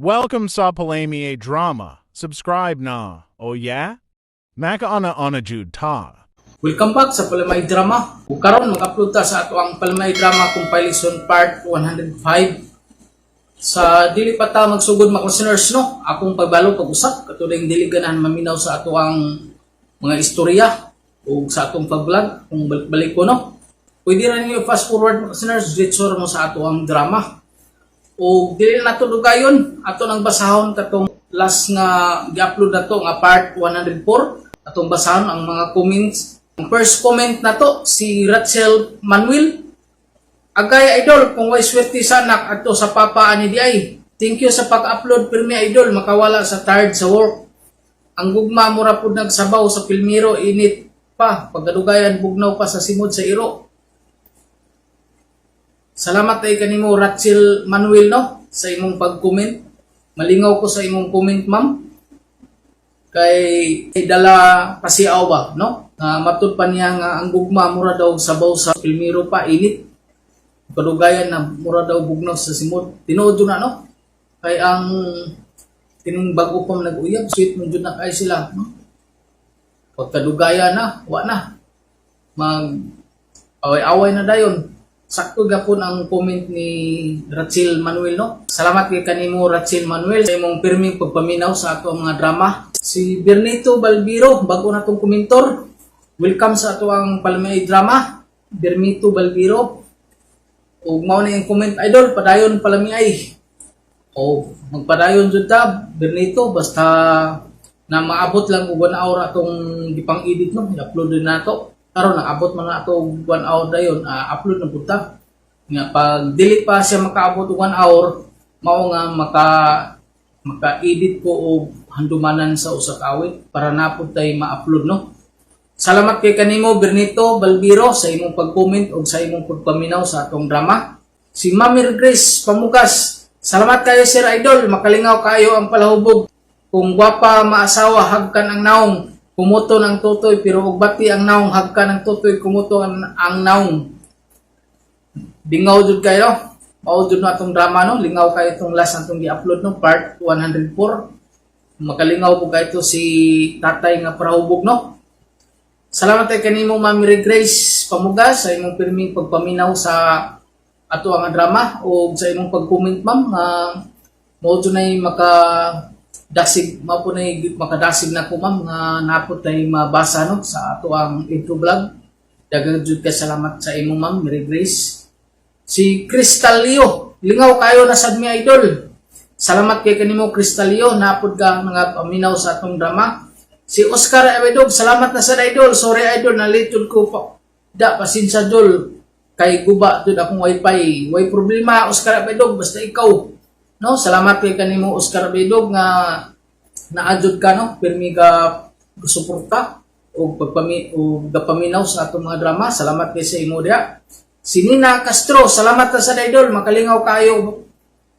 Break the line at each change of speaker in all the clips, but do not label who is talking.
Welcome sa Palami Drama. Subscribe na. Oh yeah? Maka-ana-ana jud ta.
Welcome back sa Palamay Drama. Ug karon mag-upload ta sa ato ang Palamay Drama compilation part 105. Sa dili pa ta magsugod mga listeners no, akong pagbalo pag-usap katulad dili ganahan maminaw sa ato ang mga istorya o sa atong pag-vlog kung balik ko no. Pwede ra niyo fast forward mga listeners dito mo sa ato ang drama. O dili na to dugayon ato nang basahon katong last nga gi-upload na to nga part 104 atong basahon ang mga comments. Ang first comment na to si Rachel Manuel. Agay idol kung way swerte sa anak ato sa papa ani di ay. Thank you sa pag-upload pirmi idol makawala sa tired sa work. Ang gugma mura pud nagsabaw sa Pilmiro init pa pagkadugayan bugnaw pa sa simod sa iro. Salamat kay kanimo Rachel Manuel no sa imong pag-comment. Malingaw ko sa imong comment ma'am. Kay dala pasiaw ba no? Matud pa niya nga ang gugma mura daw sabaw sa Pilmiro pa init. Kadugayan na mura daw bugnaw sa simod. Tinuod na no? Kay ang kining bago pang nag-uyab sweet mo jud na kay sila no? Pagkadugayan na wa na. Mag away-away na dayon. Sakto gapon ang comment ni Rachel Manuel no. Salamat kay kanimo Rachel Manuel sa imong pirming pagpaminaw sa ato mga drama. Si Bernito Balbiro bago na tong komentor. Welcome sa ato ang Palamay Drama. Bernito Balbiro. Ug mao na yung comment idol padayon Palamay. O magpadayon jud ta Bernito basta na maabot lang og 1 hour atong gipang-edit no. I-upload din nato. Karon nag-abot man na ato 1 hour dayon, upload na punta. Nga pag dili pa siya makaabot og 1 hour, mao nga maka-edit ko og handumanan sa usa ka awit para napud tay ma-upload no. Salamat kay kanimo Bernito Balbiro sa imong pag-comment ug sa imong pagpaminaw sa atong drama. Si Mami Grace Pamugas, salamat kayo Sir Idol, makalingaw kayo ang palahubog. Kung gwapa maasawa hagkan ang naong kumuto ng tutoy pero ug bati ang naong hagka ng tutoy kumuto ang naong. Lingaw jud kayo. Mao jud na atong drama no. Lingaw kayo itong last atong gi-upload no part 104. Makalingaw po kayo si tatay nga parahubog no. Salamat kay kanimo Mami Grace Pamugas sa imong pirming pagpaminaw sa ato ang drama o sa imong pag-comment ma'am nga mao jud nay dasig mao po na makadasig na ko ma'am nga napot tay mabasa no sa ato ang intro vlog. Daghang jud ka salamat sa imo ma'am Mary Grace. Si Crystal Leo, lingaw kayo na sad mi idol. Salamat kay kanimo Crystal Leo, napod ka nga paminaw sa atong drama. Si Oscar Abedog, salamat na sad idol. Sorry idol na late ko pa. Da pasensya dol kay guba tud akong wifi. Way problema Oscar Abedog basta ikaw. No, salamat kay kanimo Oscar Bedog nga naadjud ka no, pirmi ka suporta o gapaminaw sa atong mga drama. Salamat kay sa imo diha. Si Nina Castro, salamat sa idol, makalingaw kayo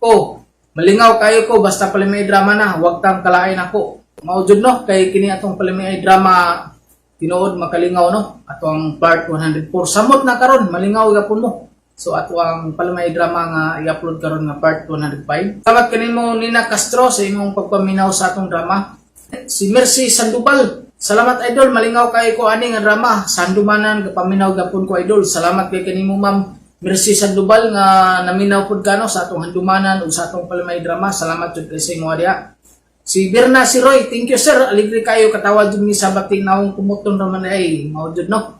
ko. Malingaw kayo ko basta Palamay Drama na, wag tang kalain ako. Mao jud no kay kini atong Palamay Drama tinuod makalingaw no, atong part 104. Samot na karon, malingaw gapon mo. So ato ang Palamay Drama nga i-upload karon nga part 105. Salamat kanimo Nina Castro sa imong pagpaminaw sa atong drama. Si Mercy Sandoval, salamat idol, malingaw kay ko ani nga drama. Sandumanan gapaminaw gapon ko idol. Salamat kay kanimo ma'am Mercy Sandoval nga naminaw pud kano sa atong handumanan ug sa atong Palamay Drama. Salamat jud kay sa imo diha. Si Berna si Roy, thank you sir. Aligre kayo katawa jud mi sa bating naong kumuton ra man ay mao jud no.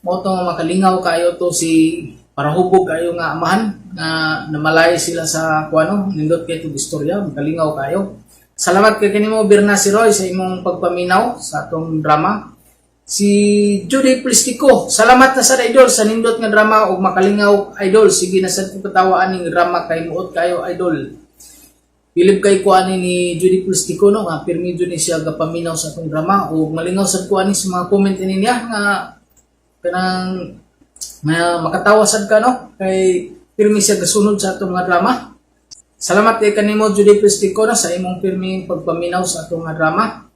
Mao to makalingaw kayo to si para hubog kayo nga amahan na namalay sila sa kuano nindot kay tug istorya makalingaw kayo. Salamat kay kanimo Berna si Roy sa imong pagpaminaw sa atong drama. Si Judy Plistico, salamat na sa idol sa nindot nga drama ug makalingaw idol. Sige na sad ko katawa aning drama kay muot kayo idol. Bilib kay ko ani ni Judy Plistico no nga pirmi jud ni siya gapaminaw sa atong drama ug malingaw sad ko ani sa mga comment niya nga kanang makatawa sad ka no kay pirmi siya gasunod sa atong mga drama. Salamat kay kanimo Judy Plistico na sa imong pirming pagpaminaw sa atong mga drama.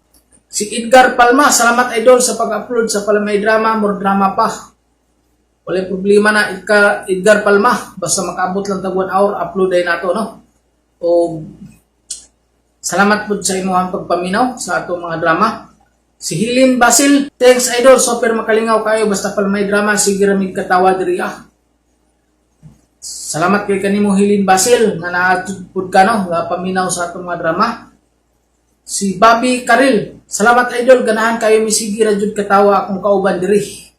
Si Edgar Palma, salamat idol sa pag-upload sa Palamay Drama, more drama pa. Wala problema na Edgar Palma, basta makaabot lang tag 1 hour upload ay nato no. O salamat po sa inyong pagpaminaw sa atong mga drama. Si Hilin Basil, thanks idol, super makalingaw kayo basta pala may drama, sige ramig katawa diri ah. Salamat kay kanimo Hilin Basil na naatupod ka no, nga paminaw sa atong mga drama. Si Bobby Karil, salamat idol, ganahan kayo misigi ra jud katawa akong kauban diri.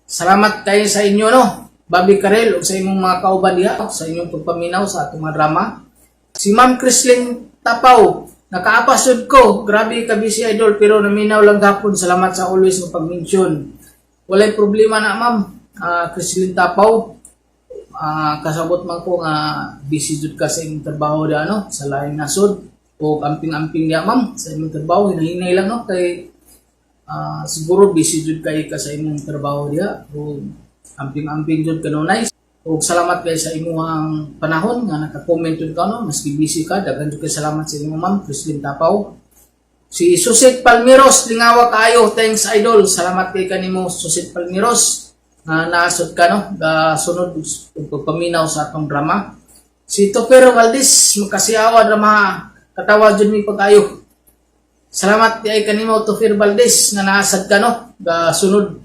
Salamat kayo sa inyo no, Bobby Karil ug sa imong mga kauban diha sa inyong pagpaminaw sa atong mga drama. Si Ma'am Chrislyn Tapaw, nakaapasod ko, grabe ka busy idol pero naminaw lang gapon, salamat sa always mo pag-mention. Walay problema na ma'am, Chrislyn Tapaw. Kasabot man ko nga busy jud ka sa imong trabaho diha no, sa laing nasod o amping-amping diha ma'am sa imong trabaho, hinahinay lang no kay siguro busy jud kay ka sa imong trabaho diha o amping-amping jud kanunay. O salamat kay sa imong panahon nga naka-comment jud ka no, maski busy ka, daghan jud kay salamat sa imong ma'am Chrislyn Tapaw. Si Susit Palmiros, lingawa kayo, thanks idol, salamat kay kanimo Susit Palmiros na naasod ka no, sunod pagpaminaw sa atong drama. Si Topero Valdez, makasiawa drama, katawa jud mi pag-ayo. Salamat kay kanimo Topero Valdez na naasad ka no, sunod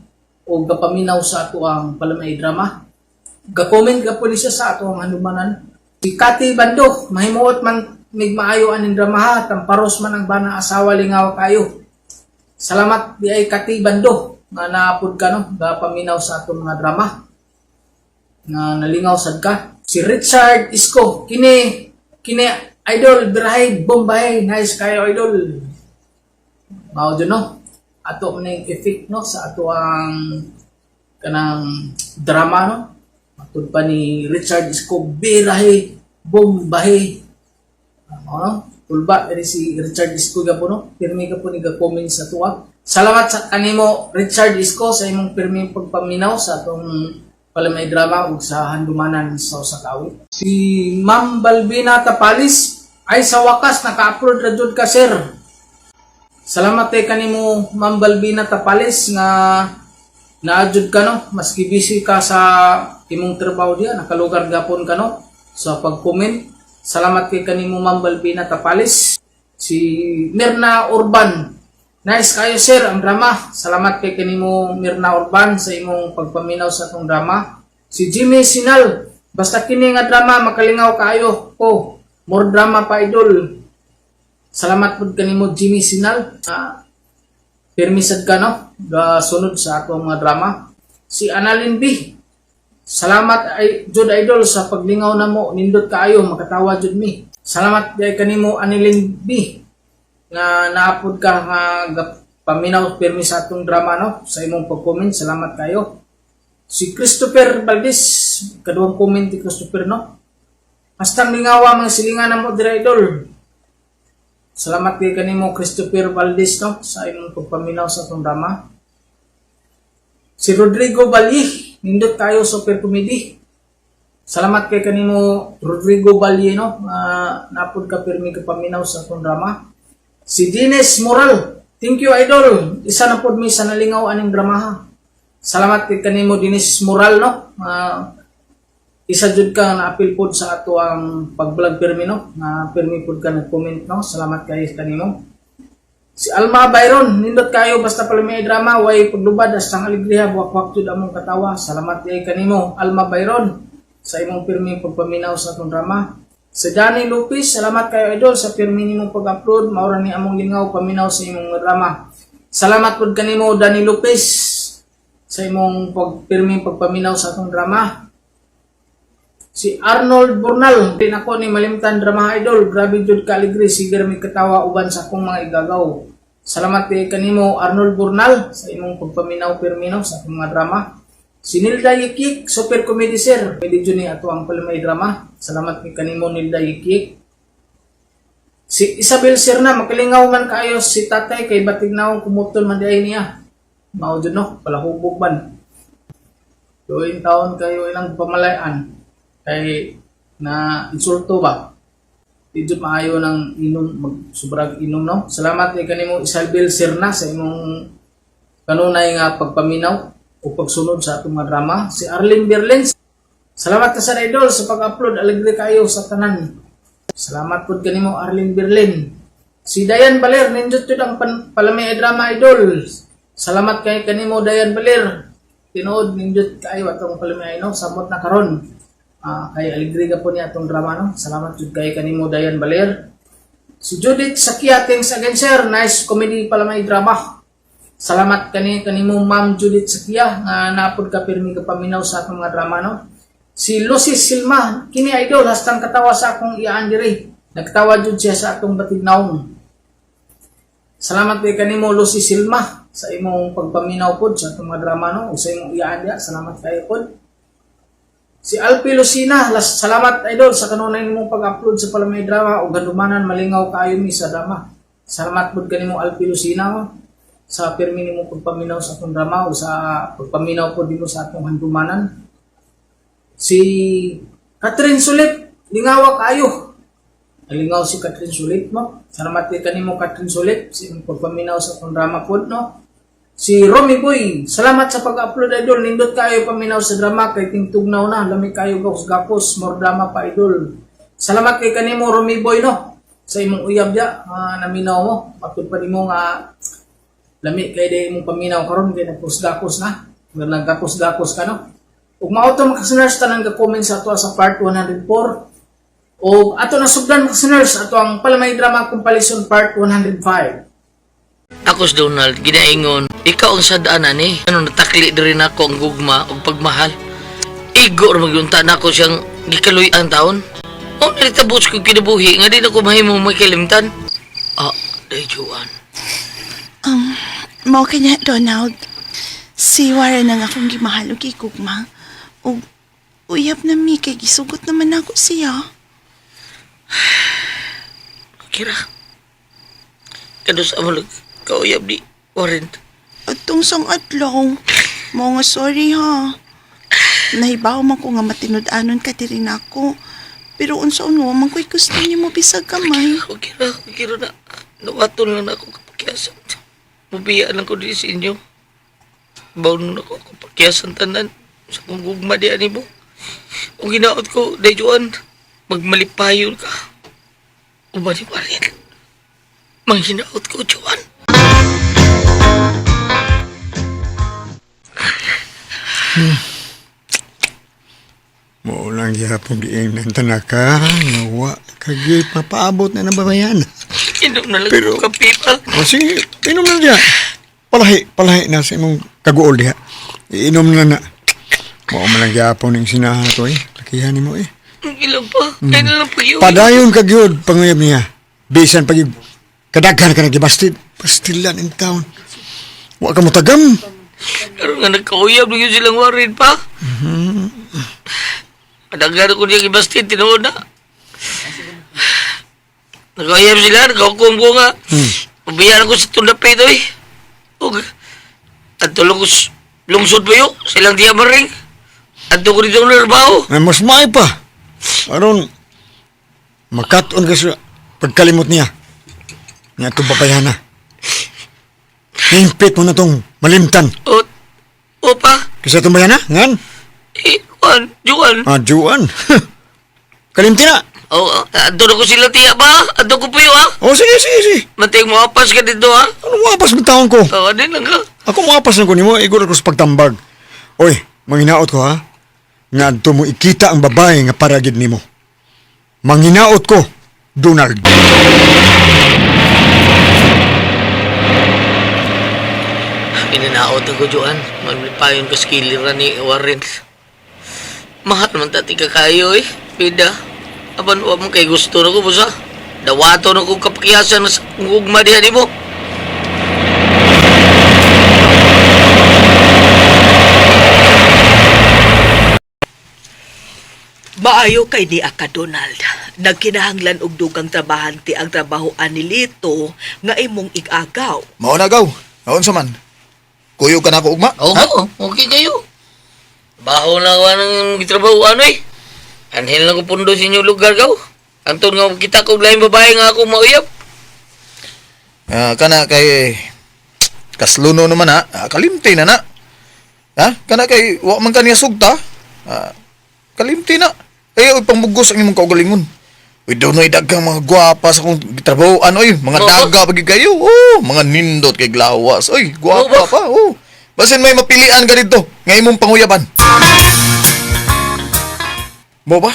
o gapaminaw sa ato ang palamay drama. Ga-comment ka po siya sa ato ang hanumanan. Si Kati Bando, mahimuot man migmaayo aning drama ha, tamparos man ang bana asawa lingaw kayo. Salamat di ay Kati Bando nga naapod ka no, gapaminaw sa atong mga drama na nalingaw sad ka. Si Richard Isko, kini idol birahay Bombay, nice kayo idol. Mao jud no, ato man yung effect no sa ato ang kanang drama no. Matud pa ni Richard Isko, birahay Bombay. Tulba diri si Richard Isko gapo no, pirmi ka po ni ga-comment sa tuwa. Salamat sa kanimo Richard Isko sa imong pirming pagpaminaw sa atong palamay drama ug sa handumanan sa Sakawi. Si Ma'am Balbina Tapalis, ay sa wakas naka-upload ra jud ka sir. Salamat kay kanimo Ma'am Balbina Tapalis nga naadjud ka no, maski busy ka sa imong trabaho diha, nakalugar gapon ka no sa pag-comment. Salamat kay kanimo Ma'am Balbina Tapalis. Si Mirna Urban, nice kayo sir ang drama. Salamat kay kanimo Mirna Urban sa imong pagpaminaw sa atong drama. Si Jimmy Sinal, basta kini nga drama makalingaw kaayo ko. More drama pa idol. Salamat pud kanimo Jimmy Sinal. Permisad ka no, sunod sa atong mga drama. Si Annalyn B, salamat ay jud idol sa paglingaw namo, nindot kaayo makatawa jud mi. Salamat kay kanimo Annalyn B nga naapod ka nga paminaw permi sa atong drama no, sa imong pag-comment, salamat kayo. Si Christopher Valdez, kaduhang comment ni Christopher no. Hastang lingawa mga silingan namo dira idol. Salamat kay kanimo Christopher Valdez no sa imong pagpaminaw sa atong drama. Si Rodrigo Balye, nindot tayo super comedy. Salamat kay kanimo Rodrigo Balye no, napod ka pirmi ka paminaw sa atong drama. Si Dines Moral, thank you idol. Isa na pod mi sa nalingaw aning drama ha. Salamat kay kanimo Dines Moral no. Isa jud ka na apil pod sa ato ang pag-vlog pirmi no. Na pirmi pod ka nag-comment no. Salamat kay kanimo. Si Alma Byron, nindot kayo basta pala may drama, way paglubad hastang alegriya, buwak-buwak jud among katawa. Salamat kay kanimo Alma Byron sa imong pirmi pagpaminaw sa atong drama. Sa Danny Lopez, salamat kayo idol sa pirmi nimong pag-upload, maura ni among lingaw paminaw sa imong drama. Salamat pud kanimo Danny Lopez sa imong pirmi pagpaminaw sa atong drama. Si Arnold Burnal, din ako ni malimtan drama idol, grabe jud ka alegre, sige mi katawa uban sa akong mga igagaw. Salamat kay kanimo Arnold Burnal sa imong pagpaminaw pirmi no sa atong mga drama. Si Nilda Yikik, super comedy sir. Pwede dyan ni ato ang palimay drama. Salamat kay kanimo Nilda Yikik. Si Isabel sir na, makalingaw man kayo si tatay kay batig na kumutol man diay niya. Mao dyan no, palahubog man. Tuwing taon kayo ilang pamalayan. Kay na insulto ba? Dito maayo ng inom, magsubrag inom no. Salamat kay kanimo Isabel sir na sa imong kanunay nga pagpaminaw o pagsunod sa atong mga drama. Si Arlene Berlin, salamat ka sa idol sa pag-upload, alegre kayo sa tanan. Salamat po kanimo Arlene Berlin. Si Dayan Baler, nindot yun ang Palamay Drama Idol. Salamat kay kanimo Dayan Baler. Tinood, nindot kayo atong Palamay, no? Samot na karon. Kay aligriga po niya atong drama, no? Salamat yun kay kanimo Dayan Baler. Si Judith Sakia, thanks again sir. Nice comedy Palamay Drama. Salamat kanimo Ma'am Judith Sakia nga napod ka pirmi ka paminaw sa atong mga drama, no? Si Lucy Silma, kini idol hastang katawa sa akong iyaan diri. Nagtawa jud siya sa atong batignaon. Salamat kay kanimo Lucy Silma sa imong pagpaminaw pod sa atong mga drama, no? O sa imong iyaan diha, salamat kayo pod. Si Alpi Lucina, salamat idol sa kanunay nimong pag-upload sa Palamay Drama o gandumanan malingaw kayo mi sa drama. Salamat pod kanimo Alpi Lucina, no? Sa pirmi nimo pagpaminaw sa atong drama o sa pagpaminaw pod dimo sa atong handumanan. Si Catherine Sulit, lingawa kayo. Nalingaw si Catherine Sulit, no? Salamat kay kanimo Catherine Sulit sa imong pagpaminaw sa atong drama pod, no? Si Romy Boy, salamat sa pag-upload idol. Nindot kayo paminaw sa drama kay tingtugnaw na. Lami kayo gapos more drama pa idol. Salamat kay kanimo Romy Boy, no? Sa imong uyab dia naminaw mo. Matud pa nimo nga lami kay day imong paminaw karon kay nagpus-gapos na. Nagkapos-gapos ka, no? Ug mao to makasuners tanan ga comment sa ato sa part 104. O ato na sugdan makasuners ato ang Palamay Drama Compilation part 105.
Ako si Donald, ginaingon, ikaw ang sadaan ni. Ano natakli rin ako ang gugma o pagmahal. Igo rin magyunta na ako siyang gikaluy ang taon. O nalitabos ko kinabuhi, nga din ako mahimong may kalimtan. Day Juan.
Mao kanya Donald. Si Warren ang akong gimahal o gigugma. O uyab na mi kay gisugot naman ako siya.
Kira. Kano sa amalag kauyab di Warren.
Atong sang adlaw. Mao nga sorry ha. Nahibaw man ko nga matinud-anon ka diri nako. Pero unsaon mo man ko'y gusto niyo mo bisag kamay.
Kira na. Nawaton lang na ako kapakyasan. Mabiyaan lang ko din sa inyo. Bawon na ako kapakyasan tanan. Sa kong gugma di ani mo. Kung ginaot ko, day Juan, magmalipayon ka. Umani pa rin. Manghinaot ko, Juan.
Mo lang yapon diing ng tanaka, nawa, kagit mapaabot na nababayan.
Inom na lang
Pero-
ko kapipa.
O sige, inom na diya. Palahi na sa imong kaguol diha. Iinom na na. Mo man lang yapon ng sinaha to Lakihan mo
Ang ilang pa. Kaya na lang pa yun.
Padayon kagyod panguyab niya. Bisan pag kadaghan ka nagibastid. Pastilan in town. Wa ka mo tagam.
Pero nga nagkauyab na yun silang Warren pa. Kadaghan ko niya ibastid, tinuod na. Nagkauyab sila, nagkahukom ko nga. Pabayaan ko sa tundapi ito at tulong ko lungsod pa yun, silang di amaring. At ko rin yung narbaho.
Ay, mas maay pa. Aron, makaton ka sa pagkalimot niya. Nga itong papayana. Nimpit mo na itong malimtan.
O pa,
Kasi itong bayana, ngan?
Juan.
Juan. Kalimti na.
Ato na ko sila tiya ba? Ato ko po yun
Sige.
Mantay mo apas ka dito
Ano mo apas ng taon ko?
Din lang ka.
Ako mo apas ng ko ni mo, igor ko sa pagtambag. Oy, manginaot ko ha. Nga adto mo ikita ang babae nga paragid nimo. Manginaot ko, Donald.
Inanaot ako, Juan. Magpayon ka skiliran ni Warren. Mahal naman tati ka kayo Pida. Aban wa mo kay gusto na ko, busa. Dawato na kong kapakyasan sa gugma diyan mo.
Maayo kay ni Aka Donald. Nagkinahanglan og dugang trabahante ang trabahoan ni Lito nga imong igagaw.
Mao na gaw. Naon sa man. Kuyo ka na ako ugma?
Oo, okay kayo. Baho na ako ng gitrabaho Anhil na ko pundo sa inyong lugar gaw. Anton nga kita ko lain babae nga ako mauyab.
Kana kay kasluno naman kalimti na. Kana kay wa man kaniya sugta. Kalimti na. Ay pangmugos ang imong kaugalingon. Uy, doon ay dagang mga gwapa sa kong trabahoan, oy. Mga
Oo.
daga pagi kayo. Oh, mga nindot kay glawas. Oy, gwapa
Oo ba?
pa. Oh. Basin may mapilian ka dito. Ngayon mong panguyaban. Mo ba?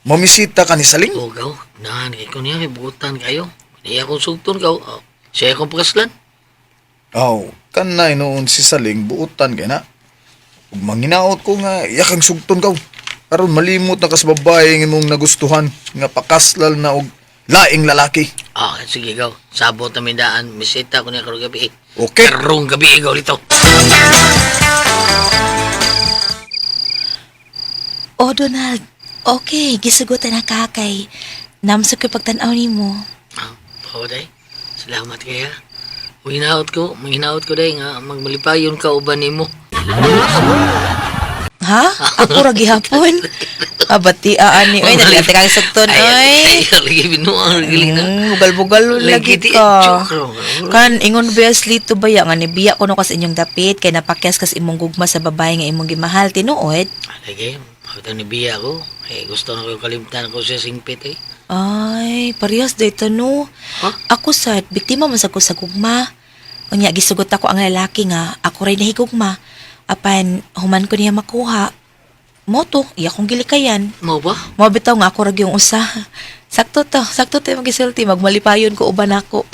Mamisita ka ni Saling?
O, gaw. Nahan, kay ko niya, may buutan kayo. Niya akong sugton, gaw. Siya akong pakaslan.
Aw, kanay noon si Saling buutan kay na. Ug manginaot ko nga yakang sugton kaw. Karon malimot na kas babae nga imong nagustuhan nga pakaslal na og laing lalaki.
Sige, gaw. Sabot na mindaan. Misita ko niya karong gabi.
Okay.
Karong gabi, gaw, dito.
Oh, Donald. Okay, gisugutan na kakay. Namsa ko pagtanaw ni mo.
Oo, day. Salamat kaya. Manginaot ko, day, nga magmalipayon ka uban ni mo.
Ha? Ako ra gihapon. Abati ani oy, dali ate kang sugton oy.
Ay, lagi binuang giling na.
Bugal-bugal lagi
Lagi
ka.
joke.
Kan ingon Wesley to baya nga nibiya ko no kas inyong dapit kay napakyas kas imong gugma sa babae nga imong gimahal tinuod.
Lagi, pagkatang nibiya ko. Gusto na ko kalimtan ko siya singpit eh.
Ay, parehas dito no.
Ha?
Ako sad biktima man sa ko sa gugma. Unya gisugot ako ang lalaki nga ako ray nahigugma. Apan human ko niya makuha. Moto, iya kong gilikayan.
Mo ba?
Mo bitaw nga ako rag yung usa. Sakto to magisulti magmalipayon ko uban ako.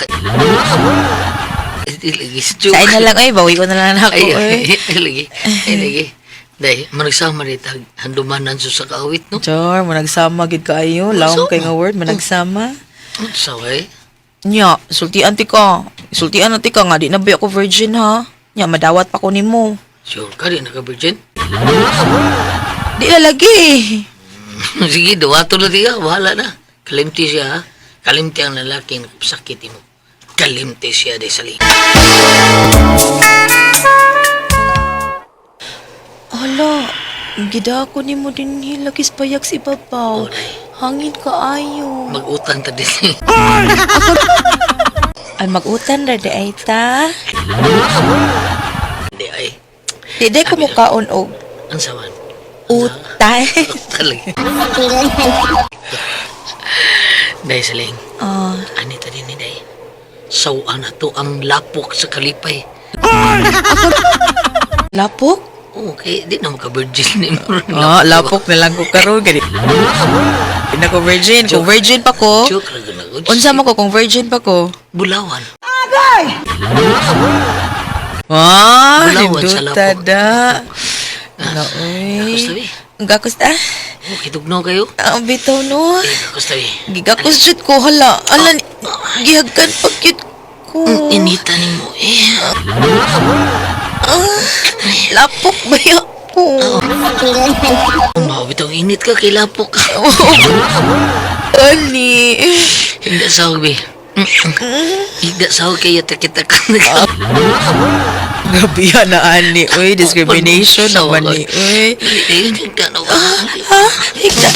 Lagi sa joke.
Sa na lang ay bawi ko na lang ako
Ay,
eh.
lagi. Day, managsama rin handumanan sa kaawit, no?
Char, managsama gid kaayo, lawom kay nga word managsama.
So, eh?
Nya, sultian ti ka. Sultian na ti ka nga di na ba ako virgin ha. Nya madawat pa ko nimo.
Sure ka rin, naka-virgin?
Di na lagi.
Sige, dawato na tiga, bahala na. Kalimti siya, ha? Kalimti ang lalaki na sakit mo. Kalimti siya, day saling.
Hala, gida ko nimo din hilagis payag si babaw.
Oh, day.
Hangin kaayo.
Mag-utang ta din.
Ay magutan ra di ay ta.
Hindi, ay.
Di day ko mukaon og
Ang saman.
utan.
Talaga. Day saling.
Ah,
Anita din ni Day. Sawa na to ang lapok sa kalipay.
lapok?
Okay, di na maka-virgin ni mo.
Lapok na lang ko karon gani. Di na ko virgin. Kung virgin pa ko,
Joke lang na ko.
unsa mo ko kung virgin pa ko?
Bulawan. Bulawan sa lapok.
Tada.
Kakos tabi.
Gakos ta?
Okay, tugnaw kayo.
Ang bitaw no.
Kakos tabi.
Gigakos jud ko hala. Ala gihagkan pa cute ko.
Inita ni mo eh.
Lapok ba ya po?
Mabitong init ka kay lapok.
Ali.
Hindi sa be. Hindi sa kaya kita ka.
Gabi na ani. Uy, discrimination naman ni. Uy.
Hindi ka na ba?
Higda.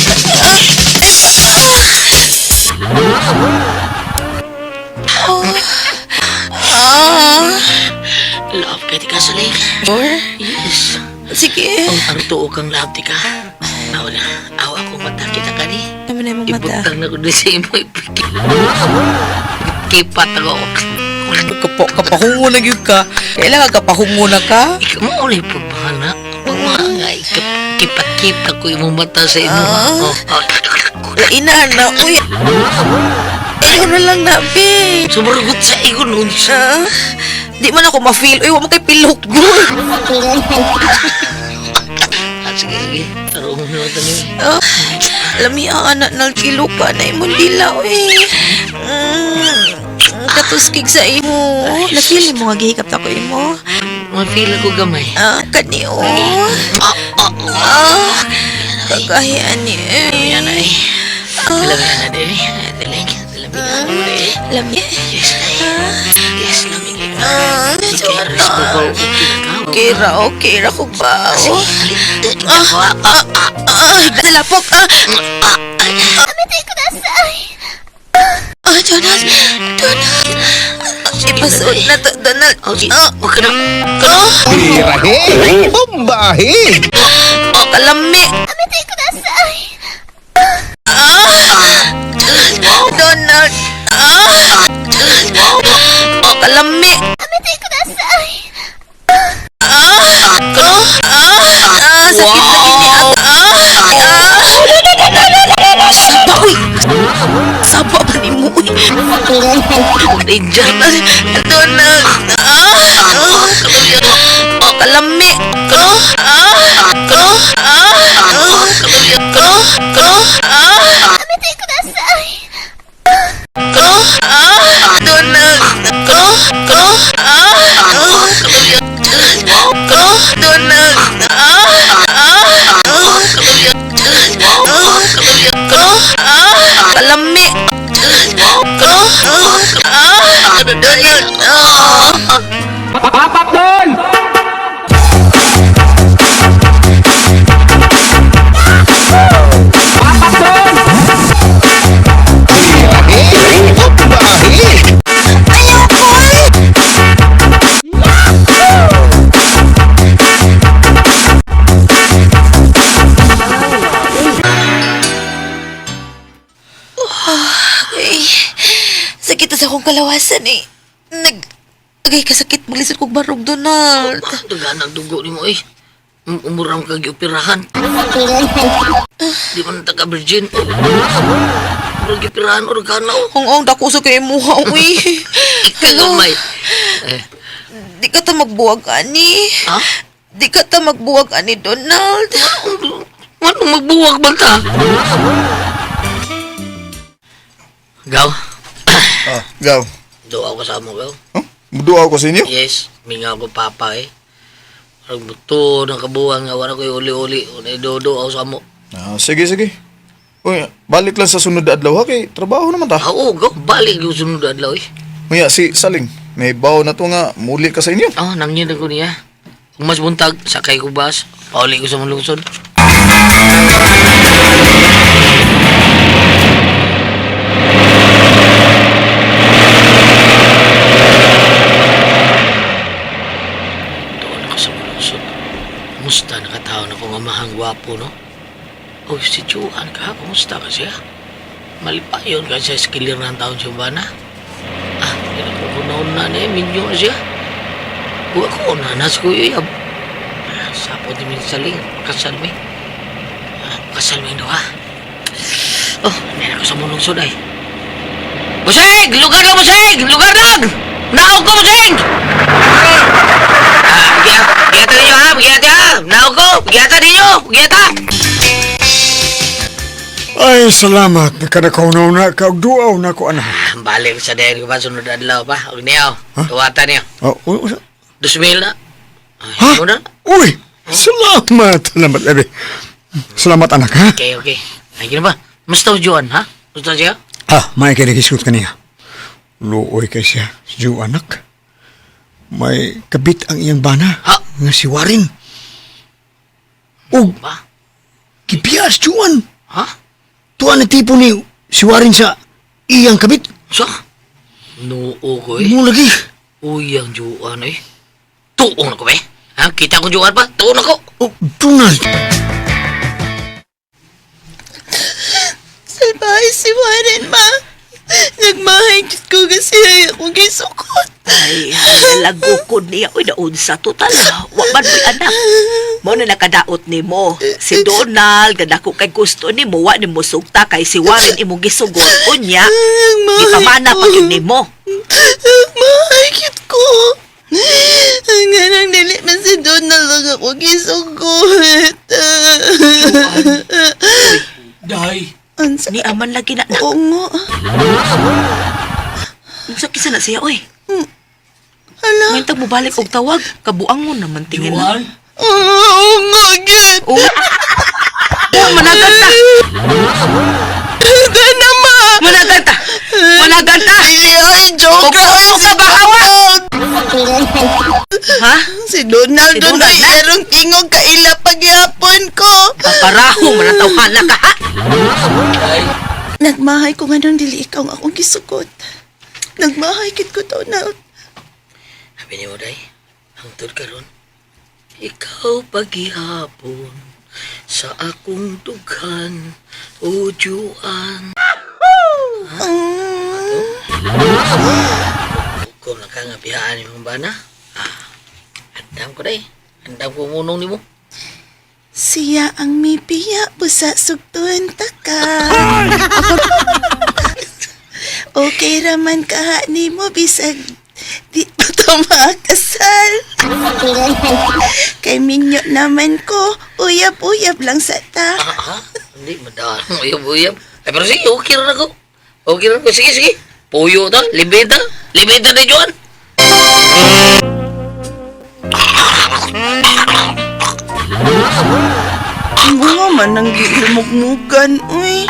Love ka di ka sa leg.
Sure?
Yes.
Sige.
Ang tuo kang love di ka. Awa na. Awa ko mata kita ka ni.
Naman na yung mata.
Ibutang na ko din sa imo. Kipat ako.
Kapahungo na yun ka. Kailangan kapahungo na ka.
Ikaw mo ulit pagbahala. Pagmahangay. Kipat-kipat ko yung mata sa imo.
Laina na. Uy. Ayaw na lang na, be.
Sumaragot sa igon unsa.
Di man ako ma-feel. Uy, wag mo kay pilok. Good.
Sige. Taro mo na ito niyo.
Lami ang anak ng kilo pa na imong dila, uy. Katuskig sa imo. Napili mo nga gihikap ta ko imo.
Mafeel ako gamay.
Kani, oh. Kagahian ni.
Yan ay. Lami na din. Lami na din.
Lami.
Yes, lami kayo.
Okay ra ko ba? Dalapok. Donald. Ipasod na to, Donald.
Huwag ka na.
Birahe! Bombahe!
Kalami.
Danger na si Donald. Kalami. Kalami.
Ay, sakit na sa akong kalawasan eh. Agay kasakit malisod kong barog, Donald.
Dagan ang dugo ni mo eh. Umuram kag operahan. Di man taga-virgin. Murag operahan o kanaw.
Ang dako sa kay muha, uy.
Kagamay.
Di ka ta magbuwag, ani.
Ha?
Di ka ta magbuwag, ani, Donald.
Ano magbuwag ba ta? Gaw.
Gaw.
Doa ko sa mo, Gaw.
Huh? Muduaw ko sa inyo?
Yes, mingaw ko papa eh. Parang buto ng kabuhan nga wala ko yung uli-uli. Unay dodo ako sa mo.
Sige. Uy, balik lang sa sunod na adlaw ha, kay trabaho naman ta.
Oo, Gaw. Balik yung sunod na adlaw eh.
Uya, si Saling, may bawo na to nga, muli ka sa inyo.
Nangyin ako niya. Kung mas buntag, sakay ko bus. Pauli ko sa malungsod. Doon ako sa malungsod. Kumusta nakatao na kong amahang gwapo, no? Oh, si Juan ka, kumusta ka siya? Malipayon ka siya sa kilirang taon siya ba na? Hindi na pupunaon na niya, minyo na siya. Huwag ko, nanas ko yun. Sapot ni Saling, kasal mi. Kasal mi ha. Oh, hindi ako sa mulungsod ay. Buseng! Lugar na, Buseng! Lugar na! Naog ko, Buseng! Pagkiyata ninyo ha, pagkiyata ha! Naog ko, pagkiyata ninyo, pagkiyata!
Ay, salamat. Nakanakaw na kaugduaw na ko, anak.
Balik sa dahil ko pa, sunod adlaw pa. Huwag niyo, tuwata niyo. 2,000 na. Ay, mo na.
Uy, salamat. Salamat, Ebe. Salamat, anak, ha?
Okay. Ay, gina ba? Mas tao Juan, ha? Mas tao siya?
May kinikiskot ka niya. Luoy kay siya, Ju, anak. May kabit ang iyang bana.
Ha?
Nga si Waring. O,
Ba?
kipiyas, Juan.
Ha?
Tuwan na tipo ni si Waring sa iyang kabit.
Sa? Noo ko eh.
Mo lagi.
Uy, ang Juan eh. Tuong na ko eh. Ha? Kita ko Juan pa? Tuong na ko.
Oh, Donald.
Salbahe si Warren, ma. Nagmahigit ko kasi akong gisukot.
Ay, nalagukod niya. Uy, naun sa total. Waman mo'y anak. Mo na nakadaot ni mo. Si Donald, ganako kay gusto ni mo, wa ni mo sugta kay si Warren imong gisugod. Unya, ipamana pa yun ni mo.
Nagmahigit ko. Ang ganang dili na si Donald lang ako gisukot.
Day.
Ansa?
Ni aman lagi na.
Oo nga.
Unsa kisa na siya, oy.
Hala.
Ngayon tag mo balik og tawag. Kabuang mo naman tingin na.
Juan?
Oo nga, gid.
Oh, managan ta.
Gana, ma.
Managan ta. Managan ta.
Ay, joke lang.
Huwag ka bahawa. Ha?
Si Donald
Si
doon
Donald
ay
na?
erong tingog kaila pagyapon ko.
Kaparaho, manatawhan ka, ha?
Nagmahay ko nga nung dili ikaw ang akong gisukot. Nagmahay kit ko, Donald.
Sabi ni mo, Day, hangtod ka ron. Ikaw paghihapon sa akong dughan, o Juan. Kung nakangabiyaan ni mong bana, andam ko, Day. Andam ko munong ni mo.
Siya ang may piya, busa sugtuan ta ka. Okay raman ka ni mo bisag di pa to makasal. Kay minyo naman ko, uyab-uyab lang sa ta.
Hindi, madaan. Uyab-uyab. Ay, pero sige, okay rin ako. Okay rin ako. Sige, sige. Puyo ta. Libeta. Libeta na Joan.
Mga man ang gilumugmugan, uy.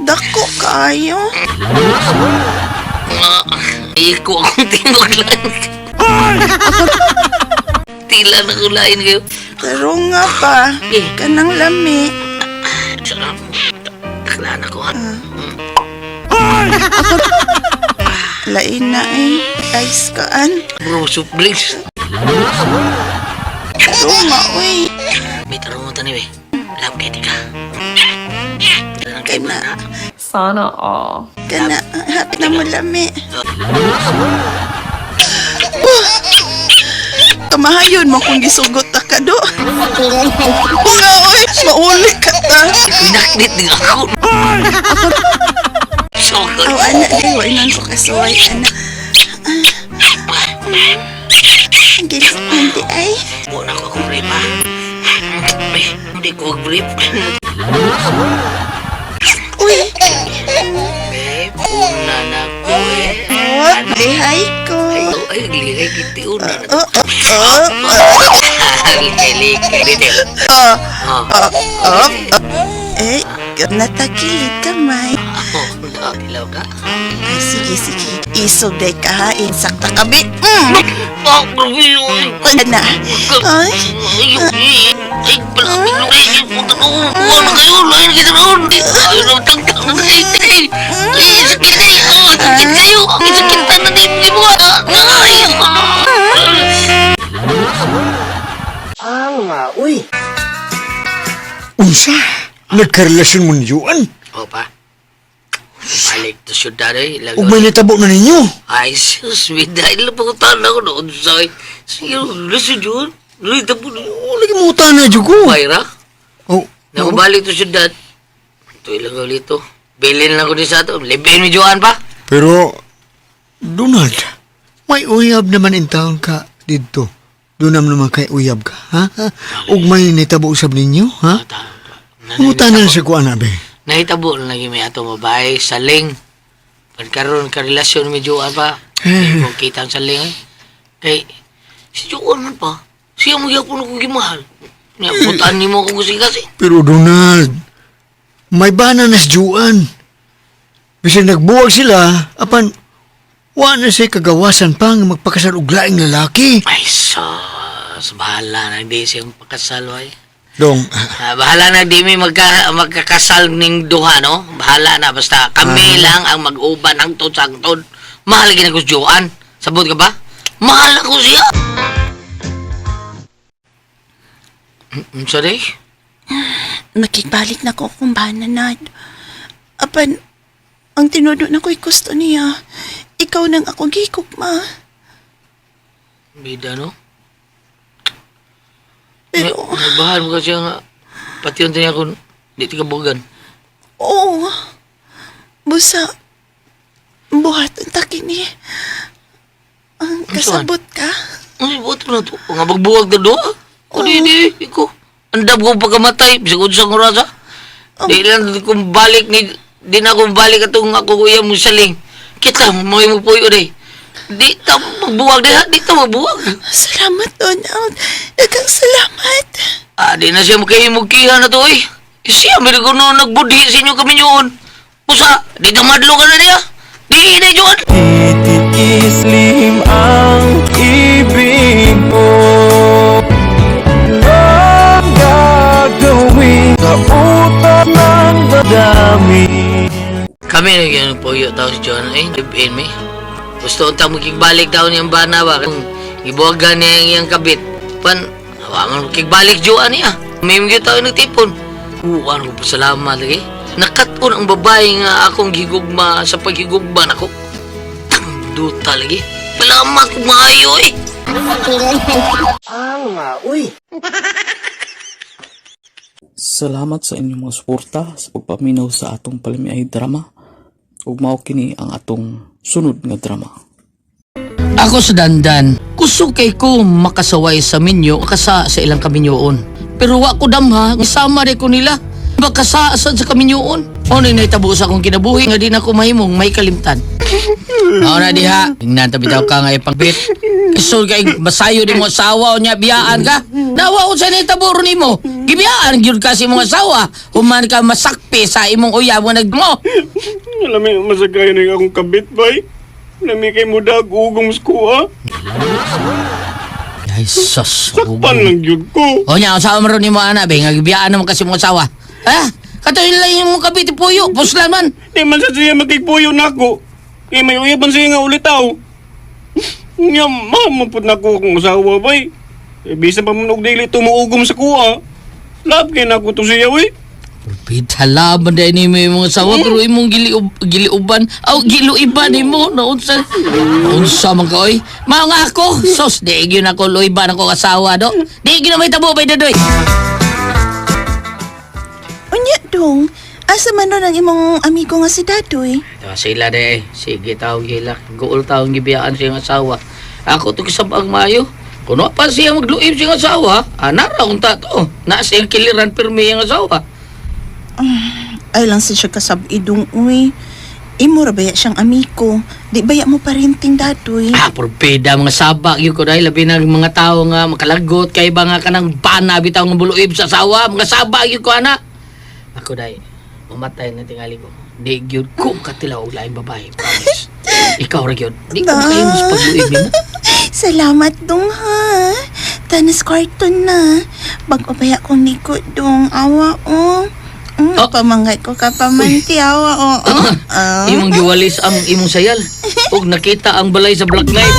Dako kayo.
Iko akong tingog lang. Tila na kulain kayo.
Pero nga pa, kanang lami.
Taklaan ako, ha?
Lain na ice kaan.
Bro, suplex.
Pero nga, uy.
May tarong mo tanim eh. Alam kayo, di ka.
Kana,
Sana all.
kana, hapit na mo lami. Kamahayon mo kung gisugot ta ka do. Nga, uy, mauli ka ta.
Pinaknit din ako. Sokol.
Aw, anak, di, wala nang ko kasuway, anak. Ang gilis nanti ay.
Buwan ako kung brief, ha? Hindi ko mag-brief.
Uy,
Una na ko eh.
oh, lihay ko.
Ay, naglihay kita una na.
Oh,
Likay-likay. Dito.
eh, natakilid kamay.
Dilaw ka.
Ay, sige. Isog day ka ha, insakta kabi.
Oh, grabe yun.
Ana. Ay,
Ay, palapit nung kayo. Puta ko. Buwan na kayo. Lain kita noon. Ayaw na tagtang na kayo. Ay, sakit kayo. Sakit kayo. Ang sakitan na din mo.
Unsa? Nagkarelasyon mo ni Juan?
Opa. Balik to syudad eh.
Ug may natabo na ninyo?
Ay, sus, may dahil na pangutan ako noon sa akin. Sige, lasod yun. Lita po na yun.
Lagi mo na jugo.
Mayra,
Oh,
nakabalik to syudad. Ito ilang ulit to. Bilin lang ko din sa ito. Libin mi Joan pa.
pero Donald, may uyab naman in taon ka dito. Dunam naman kay uyab ka, ha? Ug may natabo usab ninyo, ha? Utanan sa kuan abi.
Nahitabo na lagi may atong babae sa ling. Pagkaroon ka relasyon mi Joan pa. Kung kita ang saling eh. Kay, si Joan man pa. Siya mo yapon akong gimahal. Niyabutan ni mo akong kasi.
Pero Donald, may bana na si Juan. Bisan nagbuwag sila, apan wa na siya kagawasan pa nga magpakasal og laing lalaki.
Ay, sus. Bahala na di siyang pakasal, ay.
Dong,
Bahala na di may magkakasal ning duha, no? Bahala na. Basta kami lang ang mag-uban ang tod-sangtod. Mahal gina ko si Joan. Sabot ka ba? Mahal ako siya. Sorry?
nakibalik na ko kung bananad. Apan, ang tinudo na ko'y gusto niya. Ikaw nang ako gikugma.
Bida, no?
Pero,
Nagbahan mo kasi nga. Pati yung tanya ko, di tikabugan.
oo. Busa, buhat ang takini. Ang kasabot ka.
Ay, buhat mo na to. Nga magbuwag na doon. O di, iko. Andab ko pagkamatay. Bisagod sa ngurasa. Di lang kung balik ni... Di na akong balik atong ako kuya mo saling. Kita, may mo po yun eh. Di ta magbuwag di ha. Di ta magbuwag.
Salamat, Donald. Dagang salamat.
Di na siya magkahimugkihan na to eh. Siya, may ko no nagbudi sa inyo kami yun. Pusa, di na madlo ka na niya. Di na yun.
Islim ang ibig mo. Ang gagawin sa utak ng dadami.
Kami nagyan po yung tao si John. Live-in me. Gusto unta makigbalik daw niyang bana ba? Kung ibuwagan niya yung kabit. Pan, awangan makigbalik Joan niya. May mga tao nagtipon. Ano po salamat lagi. Nakatun ang babae nga akong gigugma sa paghigugma nako. Tangduta lagi. Salamat ko maayo eh.
Salamat sa inyong mga suporta sa pagpaminaw sa atong palimiay drama. ug mao kini ang atong sunod nga drama.
Ako sa dandan, gusto kay ko makasaway sa minyo, makasa sa ilang kaminyoon. Pero wa ko damha, sama rin ko nila. Makasaasan sa kaminyoon. O na itabo sa akong kinabuhi, nga di na ko mahimong may kalimtan. O na diha, tingnan tabitaw ka nga ipangbit. Isul kay masayo di mo asawa o niya biyaan ka. Nawa ko sa nitaburo ni mo. Gibiyaan gyud kasi mong asawa. Human ka masakpi sa imong uyab nga nagmo.
Alam mo, masagay na akong kabit, bay. Nami kay mo dag ugong skuha.
Ay, sus.
Sakpan lang yun ko.
O niya, asawa mo rin ni mo ana, be. Ngagibiyaan naman kasi mong asawa. Ha? Katoy lang yung mong kabit puyo. Puslan man.
Di man sa siya magkikpuyo na ako. Kaya may uyaban siya nga ulitaw. Nga, mamapot na ko akong asawa, bay. Bisa pa mo dili tumuugom sa kuha. Lab kaya na ako to siya, wey.
Pitalaban dahil ni mo yung mga asawa pero imong giliuban giluiban ni mo naunsa man ka oy mga ako sos di yun ako luiban ako asawa do di yun na may tabo bay dadoy.
Unya dong, asa man nun ang imong amigo nga si Dadoy?
Sila de sige tawag gila gool tawag gibiyaan siyang asawa ako to kisabang mayo kuno pa siya magluib siyang asawa anara unta to na siyang kiliran pirmi yung asawa.
Ay lang siya kasabidong uy. Imo ra baya siyang amigo. Di baya mo parinting Dadoy?
Porbeda mga sabak yun ko dahil labi ng mga tao nga makalagot kay ba nga kanang bana bitaw nga buluib sa asawa mga sabak yun ko ana. Ako dahil mamatay na tingali ko. Di yun ko katilaw og laing babae. Promise. Ikaw ra yun. Di ko makaimus pag-luib mo.
Salamat dong ha. Tanas karton na. Bag-obaya kong likod dong. Awa o. Pamangay ko ka pamanti awa o.
Imong giwalis ang imong sayal. Ug nakita ang balay sa black light.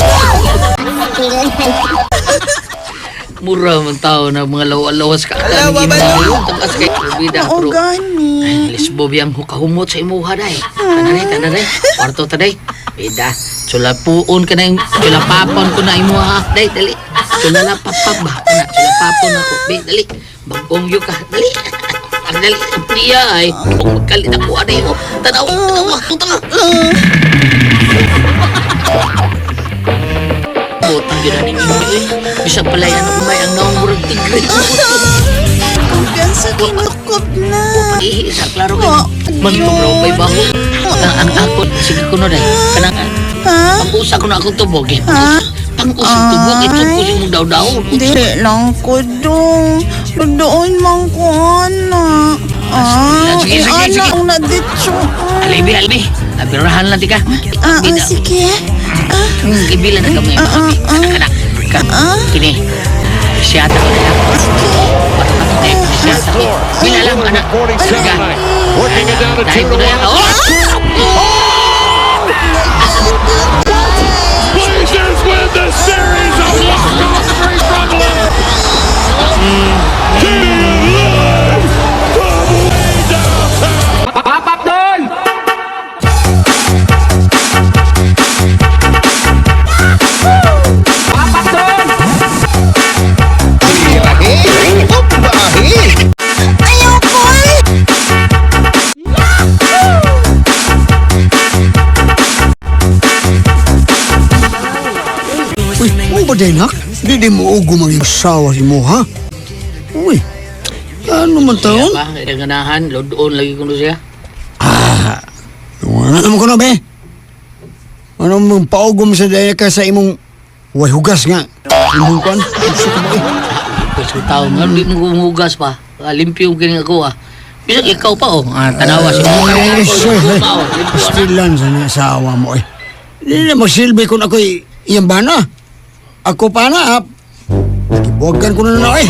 Mura man tao na mga lawas ka. Alawa ba yun? Tagas kay Rubida.
Oo gani.
Lisbo biyang hukahumot sa imuha day. Tanay. Kwarto taday. Bida. Sulapuon ka na yung sulapapon ko na imuha. Day, dali. Sulalapapag ba? Sulapapon ako. Be, dali. Bagong yun ka. Dali. Ang dali. Ang priya ay. Kung magkalit ako, ano yun? Tanaw. Botang yun na ninyo eh. Bisa pala yan umay ang naumurag tigre.
Hanggang sa kinukob na.
Ihi sa klaro kayo. Mantong raw may baho. Ang ako, sige ko na dahil. Kanang pang-usa ko na akong tubog eh. Pang-usang tubog eh. Tubog mong daw-daw.
Dili lang ko dong. Doon mang ko anak.
Sige.
Anak ang naditso.
Alibi. Abirahan lang tika.
Sige.
Ibilan na kami. Kanak. Kini. Siyata ko na lang. Siyata ko. Bila lang anak. Sige. Dahil ko na yan.
Blazers win the series of Montgomery Brooklyn. Pop doon!
Uy, mo ba day nak? Di mo ugo maging asawa si mo ha? Uy, ano man taon?
Ba, ang ganahan. Lodoon lagi ko na siya.
Ano naman ko na be? Ano mong paugom sa daya ka sa imong way hugas nga? Imong kwan? Gusto ko ba eh?
Gusto tao nga, hindi mo humugas pa. Limpyo kining ako Bisa ikaw pa tanawa si mo.
Pastilan sa niya asawa mo eh. Hindi na magsilbi kung ako'y iyang bana. Ako pa na nakibuwagan ko na eh.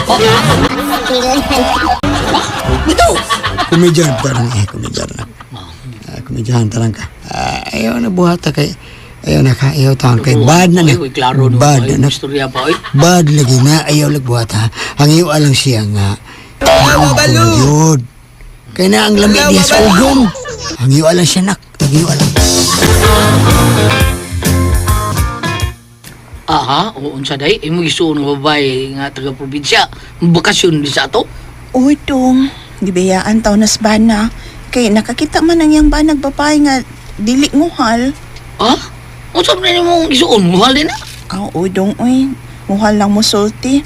Ito!
Kumidyan tarang kumidyan na. Kumidyan tarang ka. Ayaw na buhata kay ayaw na ka, ayaw taon kay bad na na. Bad na. Bad lagi na, ayaw lagbuhata. Ang iyo alang siya nga. Yun. Kaya na ang lamig niya sa ugong. Ang iyo alang siya nak. Ang iyo alang.
Aha, unsa day? Imo isuon nga babae nga taga-probinsya. Bakasyon di sa ato?
Uy dong, gibiyaan taon nas bana. Kay nakakita man ang yang banag babae nga dili nguhal.
Ha? O saan na mo isuon? Muhal din na.
Uy, dong, uy. Nguhal lang mo sulti.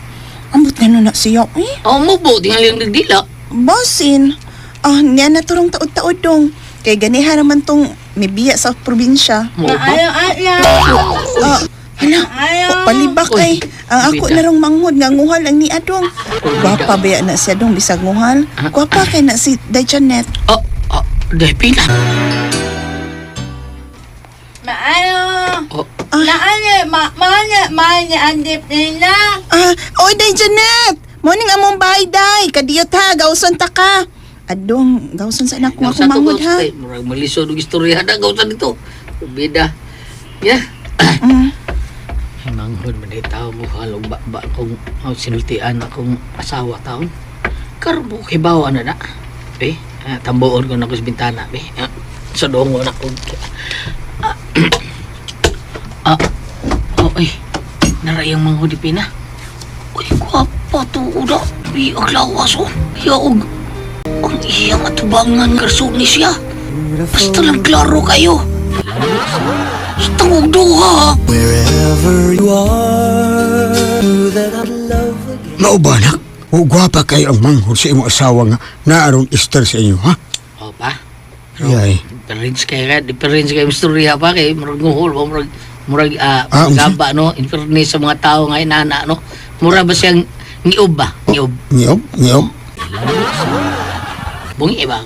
Ambot na na siya, uy.
Mo po, tingnan yung nagdila.
Basin. Niya na turong taod-taod dong. Kay ganihan naman tong mibiya sa probinsya.
Mo ba?
Hala, palibak ay. Ang ako
Bida.
na rong manghod nga nguhal ang ni Adong. Gwapa baya na siya dong bisag nguhal. Gwapa kay na si Day Janet.
Dahil pila.
Maayo.
Oh.
Maanya andip nila.
Oy, Day Janet! Morning among bahay, Day. Kadiyot ha, gauson ta ka. Adong, gauson sa anak ko ako manghod ha.
Murag malisod ng istorya na gawsan dito. Bida. Yeah. Manghod man ay tao mo halong ba kung sinultian akong asawa taon. Karbo kibawa na na. Tamboon ko na ko sa bintana. Sa dongo na ko. Narayang manghod ipina. Uy, gwapa to uda. Ang lawas oh. Yaog. Ang iyang atubangan karso ni siya. Basta lang klaro kayo. Basta huwag duha.
Naubanak, o gwapa kayo ang manghod sa imong asawa nga naarong Easter sa inyo, ha?
O pa?
Yay.
Difference kayo istorya pa kay murag nguhol ba murag gaba no in fairness sa mga tao nga inana no mura ba siyang niob ba niob bungi ba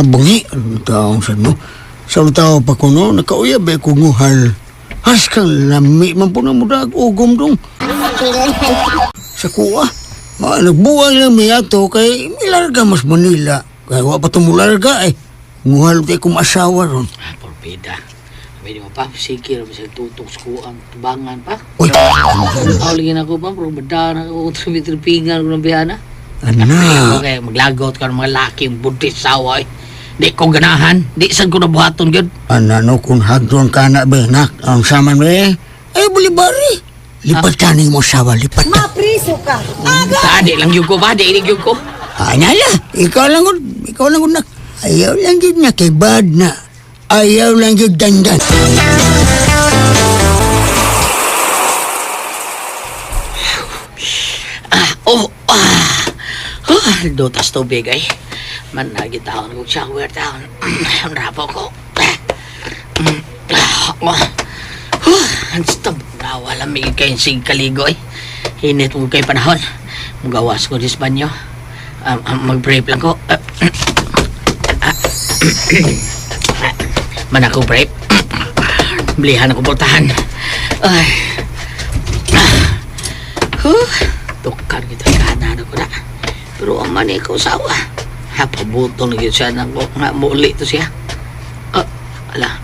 bungi ang taong sa no sa tao pa ko no nakauyab ba ko nguhal has kang lami man po na mudag ugom dong sa kuha nagbuwag lang may ato kay milarga mas Manila kaya wa pa tumularga nguhal kay kumasawa ron
porbida pwede mo pa sige masag tutok sa kuang tubangan pa
uy
lingin ako pa pero bada na ako tripingan ko ng biyana okay maglagot ka ng mga laking buntis sawa di ko ganahan di saan ko nabuhaton yun
no kung hagdron ka na be nak ang saman be bulibari lipatan mo sawa lipat
Mapriso ka.
Tadi lang yun ko ba di yun ko
nala ikaw lang nak ayaw lang yun na kay bad na ayaw lang yun dandan
dotas tubig ay managit taon ko shower taon ang rapo ko ang stab wala may kayong sig kaligo ay hinit mo kay panahon magawas ko di banyo mag-brave lang ko man ako brave bilihan ako bultahan ay tukar kita kanan ako na pero ang mani ko sawa hapabutong na siya na nga muli to siya ala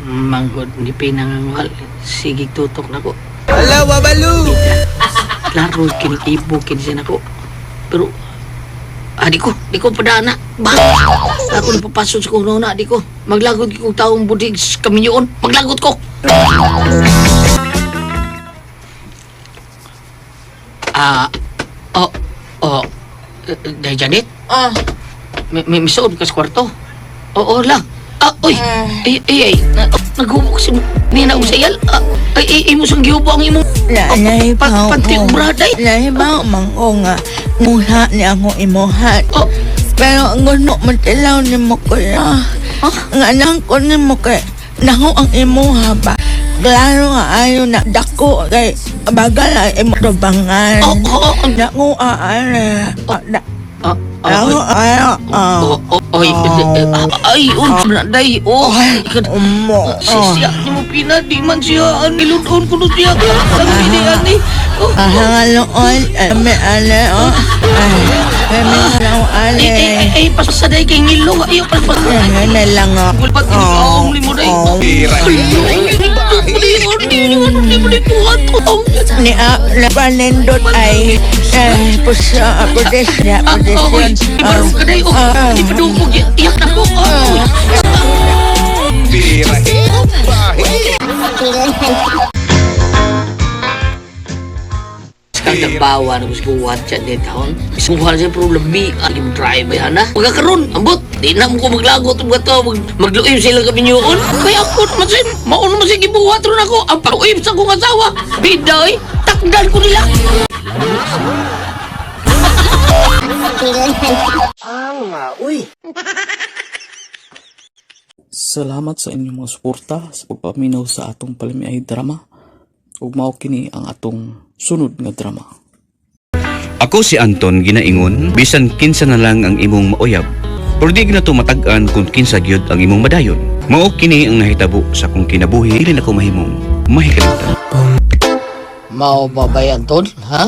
manghod ni pinangangal sige tutok na ko
ala wabalu
klaro kinikibo kinsin ako pero di ko padana ba ako napapasok sa kuno na di ko maglagot ko taong budig kami yun maglagot ko Day Janet may misuod ka sa kwarto oo lang uy naghubok si Nina Usayal mo sang gihubo ang imong panti ubraday
Nahibaw mango nga muha ni ako imuhat. Pero ang gusto matilaw ni mo ko nga nang ko ni mo kay naho ang imuha ba. Klaro nga ayaw na dako kay bagal ay imo tubangan. Naku
siya ni mo pinadi man siya niludon ko nun siya ang pinihan ni
hangaloon may ale
pasaday kay ngilo ayaw pasaday
na lang
pag inigaong limo day
ni panindot ay posisyon
ibarong ka day ipidungkog iyak na ko Tag nagbawa na mas buhat siya din taon. Isang buwan siya problemi. Yung drive ba yan ha? Magkakaroon, ambot. Di na mo ko maglagot ang gato. Magluim sila kami niyoon. Kaya ako naman siya. Mauna naman siya gibuhat ron ako. Ang pag-uim sa kong asawa. Biday, takdan ko nila.
Salamat sa inyong mga suporta sa pagpaminaw sa atong palamiay drama. Ug mao kini ang atong sunod nga drama.
Ako si Anton ginaingon, bisan kinsa na lang ang imong mauyab. Pero di na to matag-an kung kinsa gyud ang imong madayon. Mao kini ang nahitabo sa akong kinabuhi, dili na ko mahimong mahikalimtan.
Mao ba ba yan, Ton? Ha?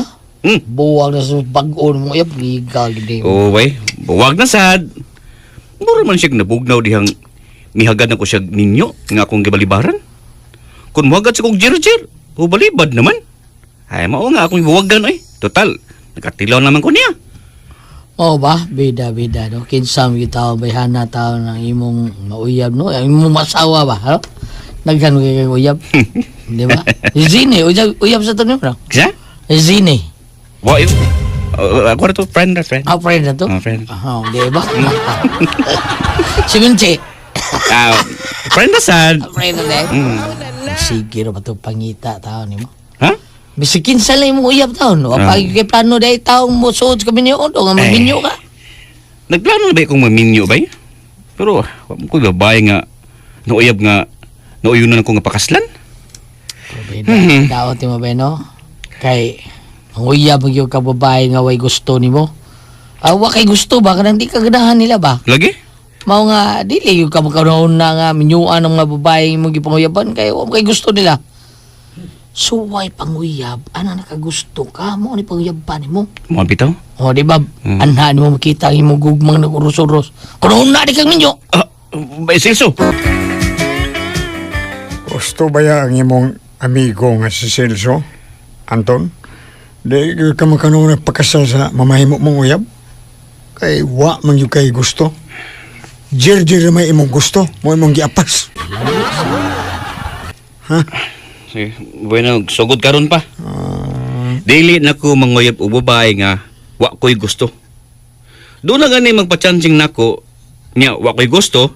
Buwag na sa pag-on mo. Yap, ligal din.
Oh, way. Buwag na sad. Mura man siya nabugnaw dihang mihagad na ko siya ninyo nga akong gibalibaran. Kung muhagad sa kong jir-jir, o balibad naman. Ay, mao nga akong buwagan ay. Total, nakatilaw naman ko niya.
Oh ba? Bida, no? Kinsam kita bayhana tao ng imong mauyab, no? Ang imong masawa ba, no? Nagkan kay uyab. Di ba? Zine, uyab sa tanong, no?
Kisa?
Zine.
Wa, ako na to, friend.
Friend na to?
Friend.
Di ba? Si Minche.
Friend na sad.
Friend na din. Sige ba ito pangita tao ni mo?
Ha?
Bisikin sa lang mo uyab tao, no? Pag plano dahil taong mo suod ka minyo, o nga maminyo ka.
Nagplano na ba akong maminyo ba? Pero, wala ko babae nga, nauyab nga, nauyunan ako nga pakaslan.
Daot mo ba, no? Kay, ang uyab yung kababae nga way gusto ni mo. Wa kay gusto ba? Kanang di ka ganahan nila ba?
Lagi?
Mao nga, dili yung kamakaroon na nga minyuan ng mga babae mong ipanguyaban kay wa kay gusto nila. So, why panguyab? Ano nakagusto ka mo? Ano panguyaban mo?
Mga bitaw?
O, di ba? Anhan mo makita ang imong gugmang nag-uros-uros. Kunoon na di kang minyo!
Bay Celso!
Gusto ba ya ang imong amigo nga si Celso, Anton? Di ka makanong nagpakasal sa mamahimo mong uyab? Kay wa man yung kay gusto. Jir may imong gusto, mo imong giapas. Ha?
Sige, bueno, sugod karon pa. Dili na ko manguyab o babae nga wa ko'y gusto. Doon na gani magpachancing nako niya wa ko'y gusto.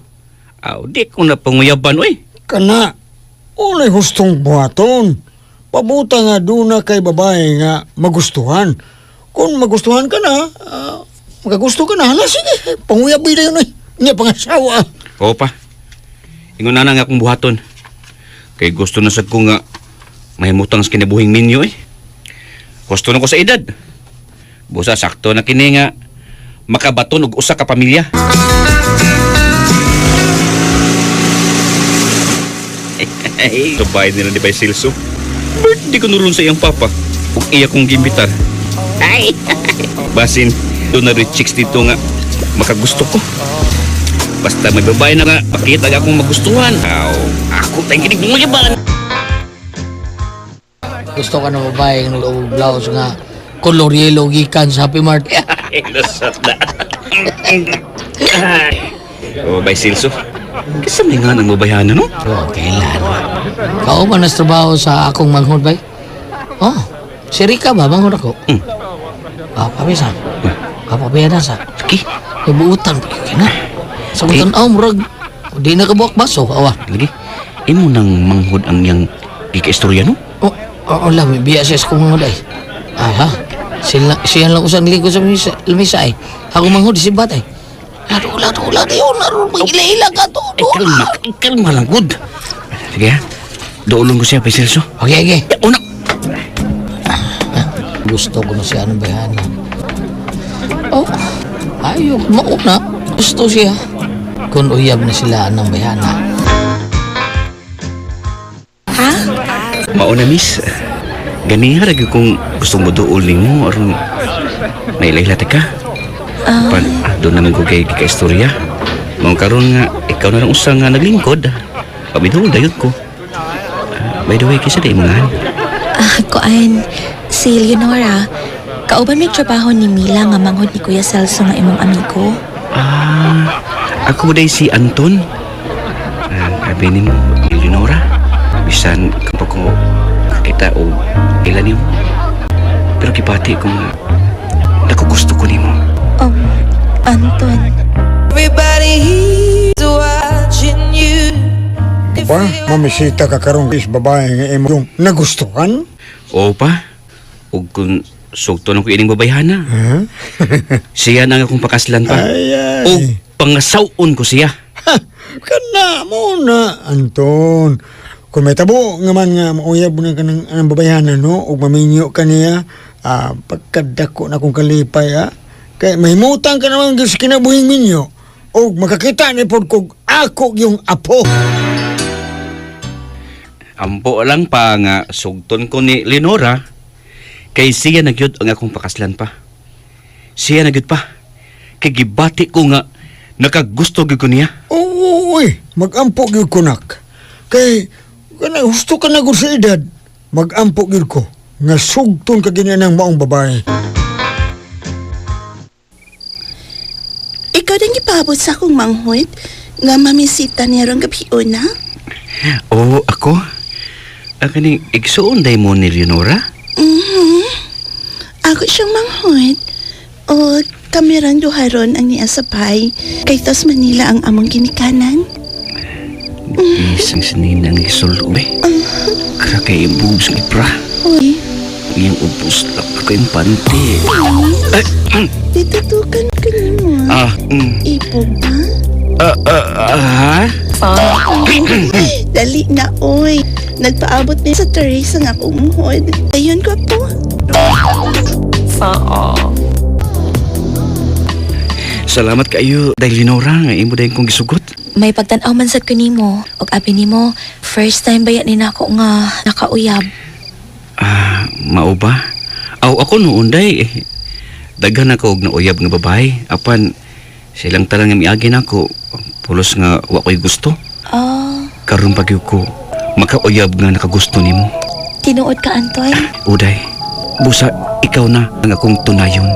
Di ko na panguyaban, oy.
Kana, unay hustong buhaton. Pabuta nga doon na kay babae nga magustuhan. Kung magustuhan ka na, magagusto ka na, hala sige, panguyabi na yun, oy. Niya pangasawa.
Oo pa. Ingon na nga akong buhaton. Kay gusto na sa ko nga mahimutang sa kinabuhing minyo eh. Gusto na ko sa edad. Busa sakto na kini nga makabaton og usa ka pamilya. Sabay nila ni Bay Celso. Birthday ko nulun sa iyang papa. Ug iya kong gimbitar. Ay! Basin, doon na rin chicks dito nga makagusto ko. Basta may babae na nga, pakita ka akong magustuhan. Ako tayong kinigmungayaban.
Gusto ka na babae ng blouse nga color yellow gikan sa Happy Mart.
Nasat na. Bay Celso. Kasi may nga ng babayana, no?
Kailan? Kao ba nas trabaho sa akong manghod, bay? Oh, si Rika ba? Manghod ako? Kapabisa. Kapabaya na sa.
Sige.
Ibuutan pa kayo na. Sa mga murag. Di na kabuak baso, awa.
Lagi, imo nang manghod ang yang gika-istorya, no?
Oo lang, may biya siya sa kong manghod ay. Ha? Siya lang usang ligo sa lamisa ay. Ako manghod, si Batay. Lado, yun, mag-ila-ila ka to.
Kalma lang, good. Sige ha, doolong ko siya, Bay Celso.
Okay. Una. Gusto ko na siya ng bayana. Ayok, mauna. Gusto siya. Kung uyab na sila ng bayana.
Ha?
Mauna, miss. Ganiha lagi kung gusto mo dool mo aron nailahilate ka. Doon naman ko kay istorya. Mga karon nga, ikaw na lang usang nga naglingkod. Pabidong dayot ko. By the way, kisa day mga
Kuan, si Leonora, kauban may trabaho ni Mila nga manghod ni Kuya Celso nga imong amigo.
Ako day si Anton. Sabi ni mo, Leonora, bisan kapag ko kakita o ilan niyo. Pero kibati ko nga, nakugusto ko nimo.
Anton.
Pa, mamisita ka karong is babae nga imo yung nagustuhan?
Oo pa. Ug kung sugto lang ko ining babayhana.
Huh?
Siya na nga akong pakaslan pa.
Ay.
O pangasawon ko siya.
Kana mo na, Anton. Kung may tabo nga man nga mauyab na ka ng babayana, no? O maminyo ka niya, pagkadako na kong kalipay, ha? Kaya mahimutang ka naman sa kinabuhing minyo. O makakita ni pod kog ako yung apo.
Ampo lang pa nga sugton ko ni Leonora kay siya nagyud ang akong pakaslan pa. Siya nagyud pa. Kay gibati ko nga nakagusto gyud ko niya.
Uy, mag-ampok yun ko nak. Kay, gusto ka na ko sa edad, mag-ampok yun ko. Nga sugton ka ganyan ng maong babae.
Ikaw din ipabot sa akong manghod nga mamisita niya rong gabi una?
Oo, ako? Ang kaning igsuon day mo ni Leonora?
Ako siyang manghod. O kamerang duharon ang niya sapay. Kay tos Manila ang among ginikanan.
Isang sinina ang isulo, be. Kaya kay boobs ni pra.
Hoy.
Yung ubos lang ako yung panty.
Ditutukan ka niyo mo. Ipog ba?
Ha?
Dali na, oy. Nagpaabot na sa Teresa nga akong muhod. Ayun ko po.
Salamat kayo dahil Leonora nga imo dahil kong gisugot.
May pagtanaw man sad ko nimo. Og abi nimo, first time ba yan nako nga nakauyab.
Mao ba? Aw ako noon day. Daghan ako og nauyab nga babae. Apan silang talang nga miagi nako. Pulos nga wa ko'y gusto. Karon pagyud ko makauyab nga nakagusto nimo.
Tinuod ka, Antoy?
Uday. Busa ikaw na ang akong tunayon.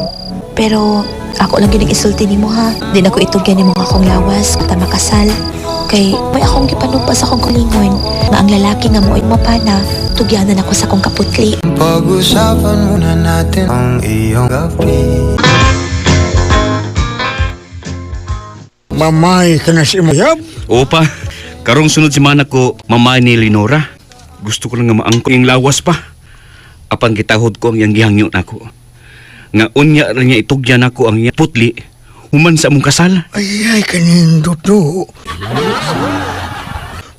Pero ako lang yun ang isulti nimo ha. Di na ko itugyan ni mga akong lawas kata makasal. Kay may akong gipanumpa sa akong kulingon nga ang lalaki nga mo'y mapana, tugyanan ako sa akong kaputli.
Pag-usapan muna natin ang iyong gabi.
Mamay ka na si Mayab?
Oo pa. Karong sunod si mana ko, mamay ni Leonora. Gusto ko lang nga maangko yung lawas pa. Apan gitahod ko ang iyang gihangyo nako. Nga unya rin niya itugyan ako ang iyang putli. Human sa among kasal.
Ay, kanindot do.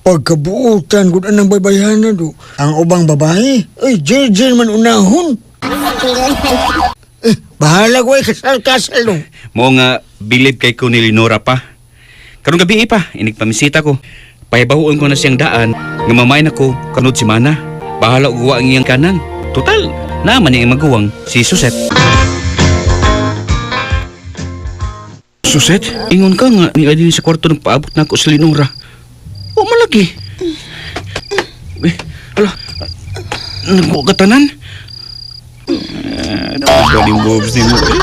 Pagkabuutan ko na ng baybayana do. Ang ubang babae, ay, Jerjen man unahon. Bahala ko ay kasal-kasal do.
Mo nga bilib kay ko ni Leonora pa. Karong gabi pa, inigpamisita ko. Pahibahuon ko na siyang daan. Nga mamay na ko, kanod si Mana. Bahala ugawa ang iyang kanan. Total, naman niyang maguwang si Suset. Suset, ingon ka nga ni Adin sa kwarto ng paabot na ako sa Leonora. O malagi. Ala, nagkukatanan? Galing bobs ni mo eh.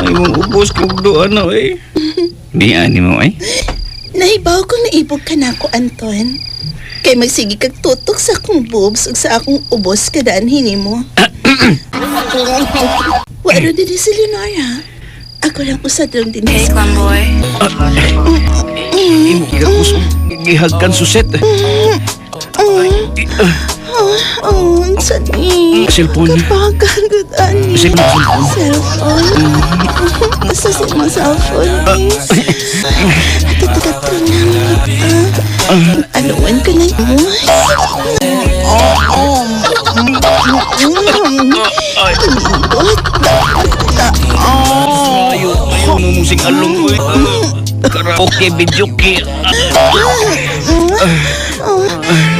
Ay mong ubos kong doon na eh. Di ani mo eh.
Nahibaw kong naibog ka na ako, Anton. Kay magsigi kag tutok sa akong boobs ug sa akong ubos kadaan hinimo. Wala din si Leonora. Ako lang usad lang din. Hey,
boy.
Imo gigagusto gihagkan Suset.
Ang sani.
Cellphone.
Kapagagod ani.
Cellphone.
Asa si mo cellphone? Ito na. Anuan ka na mo?
Ayaw mo musing along ko eh. Karaoke, videoke.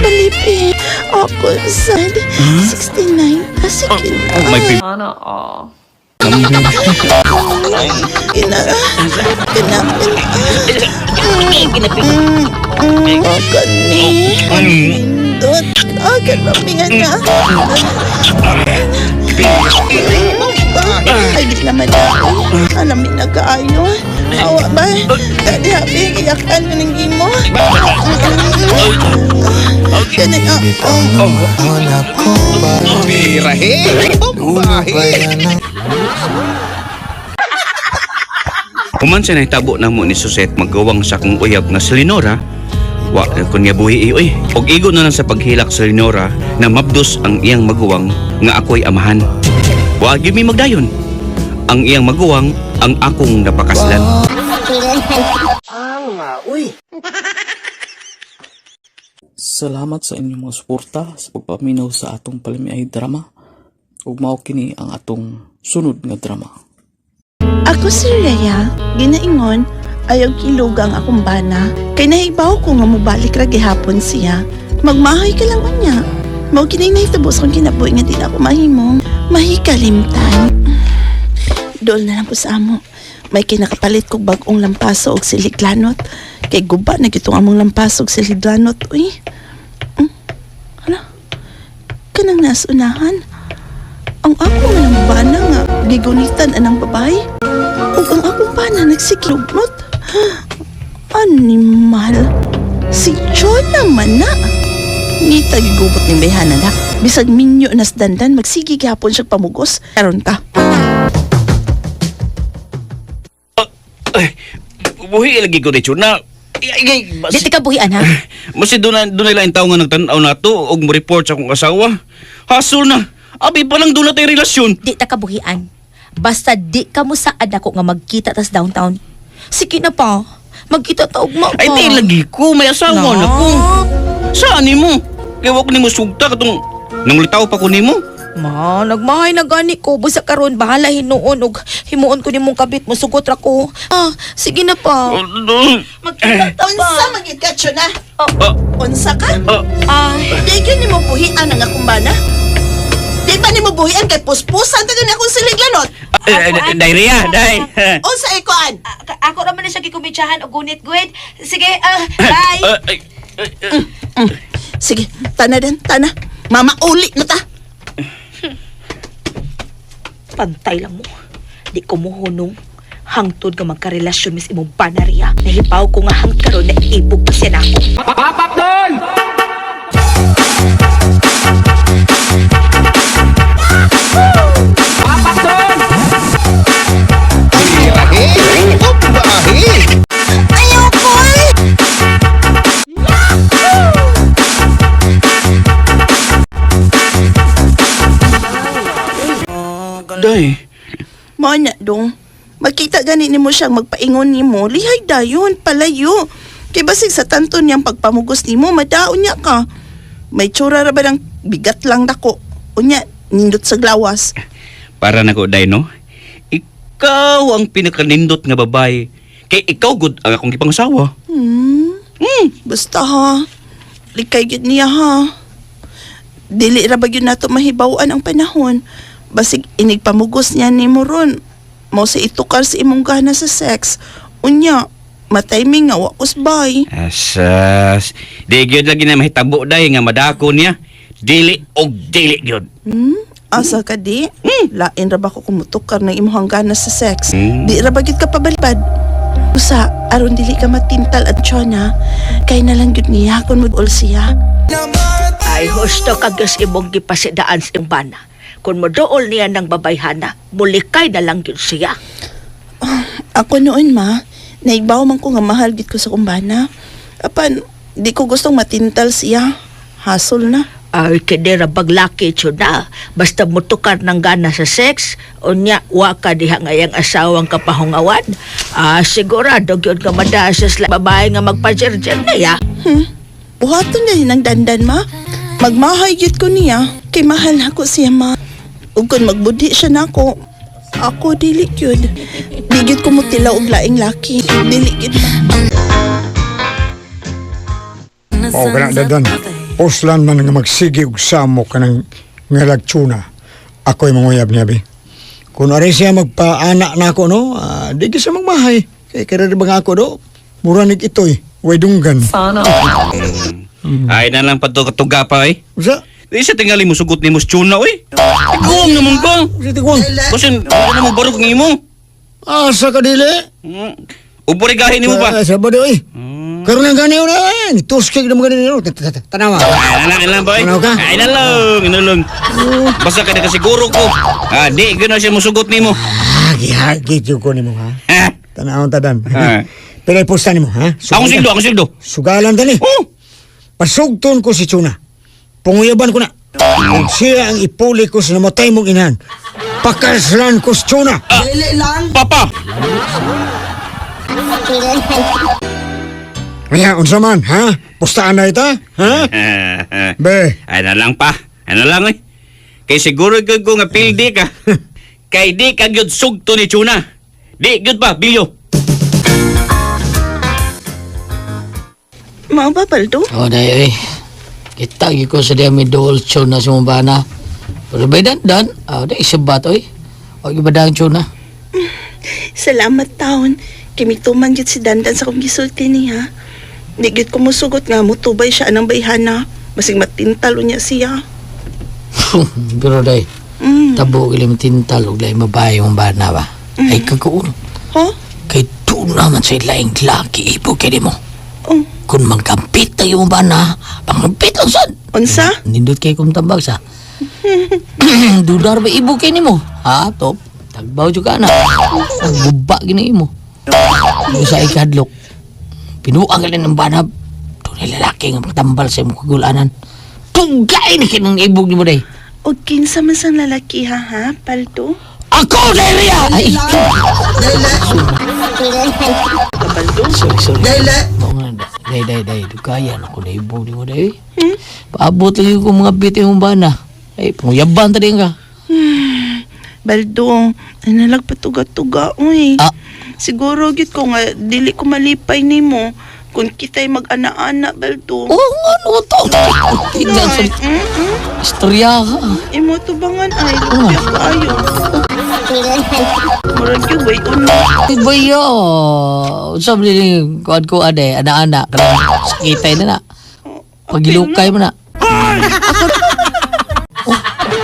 Balipi. Ako sad. 69. Sige na.
Oh my baby.
Sana all.
Ay, di naman ako. Alamin na kaayo. Awa ba? Dali habi, iyakan mo ng imo. Ganun ako.
Birahe!
Human sa nahitabo na mo ni Suset magawang sa kong uyab nga si Lenora, wa ko niya buhi iyoy. Og igo na lang sa paghilak sa Lenora na mabdos ang iyang maguwang nga ako'y amahan. Wa gyud mi magdayon. Ang iyang maguwang ang akong napakaslan.
Salamat sa inyong mga suporta sa pagpaminaw sa atong palamiay drama. Ug mao kini ang atong sunod nga drama.
Ako si Rhea, ginaingon, ayaw kilugang akong bana. Kay nahibaw ko nga mubalik ra gihapon siya. Magmahay ka lang unya. Mao kinay nahitabo sa akong kinabuhi nga di na ako mahimong mahikalimtan. Dol na lang ko sa amo. May kinakapalit kog bag-ong lampaso og siliglanot. Kay guba na gitong among lampaso og siliglanot. Uy. Hala. Kanang nasunahan. Ang ako nga ng bana nga gigunitan anang babae. Ug ang akong bana nagsikilugnot. Animal. Si John naman na. Ngita gigubot ni Behana na. Bisag minyo nas dandan magsigi gihapon siya pamugos. Karon ka.
Ay, buhi lagi ko dito na.
Dito ka buhian ha?
Masi doon lang tao nga nagtanaw na to og mo report sa akong asawa. Hasol na. Abi pa lang doon na tayo relasyon.
Di ta kabuhian. Basta di ka mo saad ako nga magkita tas downtown. Sige na pa. Magkita ta ugma ka.
Ay di lagi ko. May asawa na ko. Saan ni mo? Kaya wako ni mo sugta katong nangulitaw pa ko ni mo.
Ma, nagmahay na gani ko. Busa karon bahala hinuon og himuon ko nimong kabit mo sugot ra ko. Ah, sige na pa.
Magkita ta unsa magid ka Chona? Unsa ka? Di gyud nimo buhian ang akong bana? Di ba nimo buhian kay puspusan ta gani akong siliglanot?
Diarrhea, dai.
Unsa ikoan?
Ako ra man siya gikumitsyahan og gunit guwid. Sige, bye.
Sige, tana din, tana. Mama uli na ta.
Pantay lang mo. Di ko mohunong. Hangtod ka magkarelasyon mis imong banariya. Nahibaw ko nga hangkaron na ibog pa siya na ako.
Papak doon! Papak doon!
Birahe!
Ayoko eh!
Day.
Mana dong. Makita gani nimo siyang magpaingon nimo, lihay dayon palayo. Kay basig sa tanto niyang pagpamugos nimo, madaon niya ka. May tsura ra ba ng bigat lang dako? Unya, nindot sa glawas.
Para nako day no. Ikaw ang pinakanindot nga babae. Kay ikaw gud ang akong gipangasawa.
Basta ha. Likay gid niya ha. Dili ra ba gyud nato mahibaw-an ang panahon. Basig inigpamugos niya nimo ron. Mao sa itukar sa imong gana sa sex. Unya, matiming nga wakos bay.
Asas. Di gyud lagi na mahitabo day nga madako niya. Dili og dili gyud.
Asa ka di? Lain ra ba ko kumutukar ng imong gana sa sex? Di ra ba gyud ka pabalibad? Usa, aron dili ka matintal at Chona, kay na lang gyud niya kun mud-ol siya.
Ay, husto kagas imong gipasidaan sa imbana. Kung modool niya ng babayhana, mulikay na lang yun siya.
Ako noon ma, naibaw man ko nga mahal gid ko sa kumbana. Apan, di ko gustong matintal siya. Hasol na.
Ay, kidira baglaki na. Basta mutukar ng gana sa sex, unya, waka diha ngayang asawang kapahungawan. Sigurado yun ka madasas lang babae nga magpa-jerjer na ya.
Buhaton na yun ang dandan ma. Magmahay gid ko niya, kay mahal ako siya ma. Ug kun magbudi siya nako, ako dili gyud. Di gyud ko mutilaw og laing laki. Dili gyud.
O kana dadan. Oslan man nga magsigi og samo kanang ngalagtsuna. Ako'y manguyab niya bi. Kung ari siya magpaanak na ako no, di gyud siya magmahay. Kay kada ba ako do? Mura nig itoy, way dunggan.
Sana.
Ay na lang patuga pa eh.
Usa?
Di sa tingali mo sugot ni mo sa tuna, oy. Tiguang naman ka.
Tiguang.
Basin, wala mo barog ng imo.
Asa ka dili?
Uborigahin ni mo ba?
Sabado eh. Karon lang gani na. Tuskig na mga ganito. Tanawa.
Ay lang, boy. Ay lang. Basta ka na kasiguro ko. Di, gano'n siya musugot ni mo.
Gihagit yung ko ni mo, ha? Tanawang tadan. Pilay posta ni mo, ha?
Akong sildo.
Sugalan tani. Pasugton ko si Chuna. Punguyaban ko na. Kung siya ang ipuli ko sa namatay mong inahan, pakaslan ko si Chuna.
Papa!
Kaya, unsa man, ha? Pustaan na ita, ha? Be.
Ay na lang pa. Ano lang, eh. Kay siguro ko nga pildi ka. Kay di ka gyud sugto ni Chuna. Di gyud pa, Bilyo.
Mao ba, Baldo?
Day, kita ko sa diya may dolcho na sumubana. Pero ba dan? Day, sabat, O, ibadang Chuna.
Salamat taon. Kimituman yun si Dandan sa kong gisulti niya. Di gyud ko musugot nga mutubay siya anang bayhana. Masing matintalo niya siya.
Pero day, tabo ilim tintal ug lay mabayo ang bana ba? Ay kagoon. Kay doon naman sa laing laki ipo kini mo. Kung mangkampit tayo ang bana, pangampit lang sad.
Unsa?
Nindot kay kong tambag sa. Dudar ba ibo kini mo? Ha, top. Tagbaw juga na. Ang guba gini mo. Sa ikadlok. Pinuang ka ng banab. Doon ay lalaki nga magtambal sa imong kagulanan. Tugay na kinang ibog ni mo day.
O kinsa man sang lalaki ha, Baldo?
Ako, Delia! Ay!
Baldo?
Sorry. Day. Dugayan ako na ibog ni mo day. Paabot lang yung mga biti mong bana. Ay, panguyaban tadi ka.
Baldo, nalagpatuga-tuga, uy. Siguro git ko nga, dili ko malipay ni mo. Kung kita'y mag-ana-ana, Baldo.
Ano to? Tignan sa istorya ka.
Imo tubangan ay, lupya ko ayo. Murag yung way uno.
Ibayo. Sabi ni kuad ko ade, ana-ana. Karang sakitay na na. Pagilukay mo na.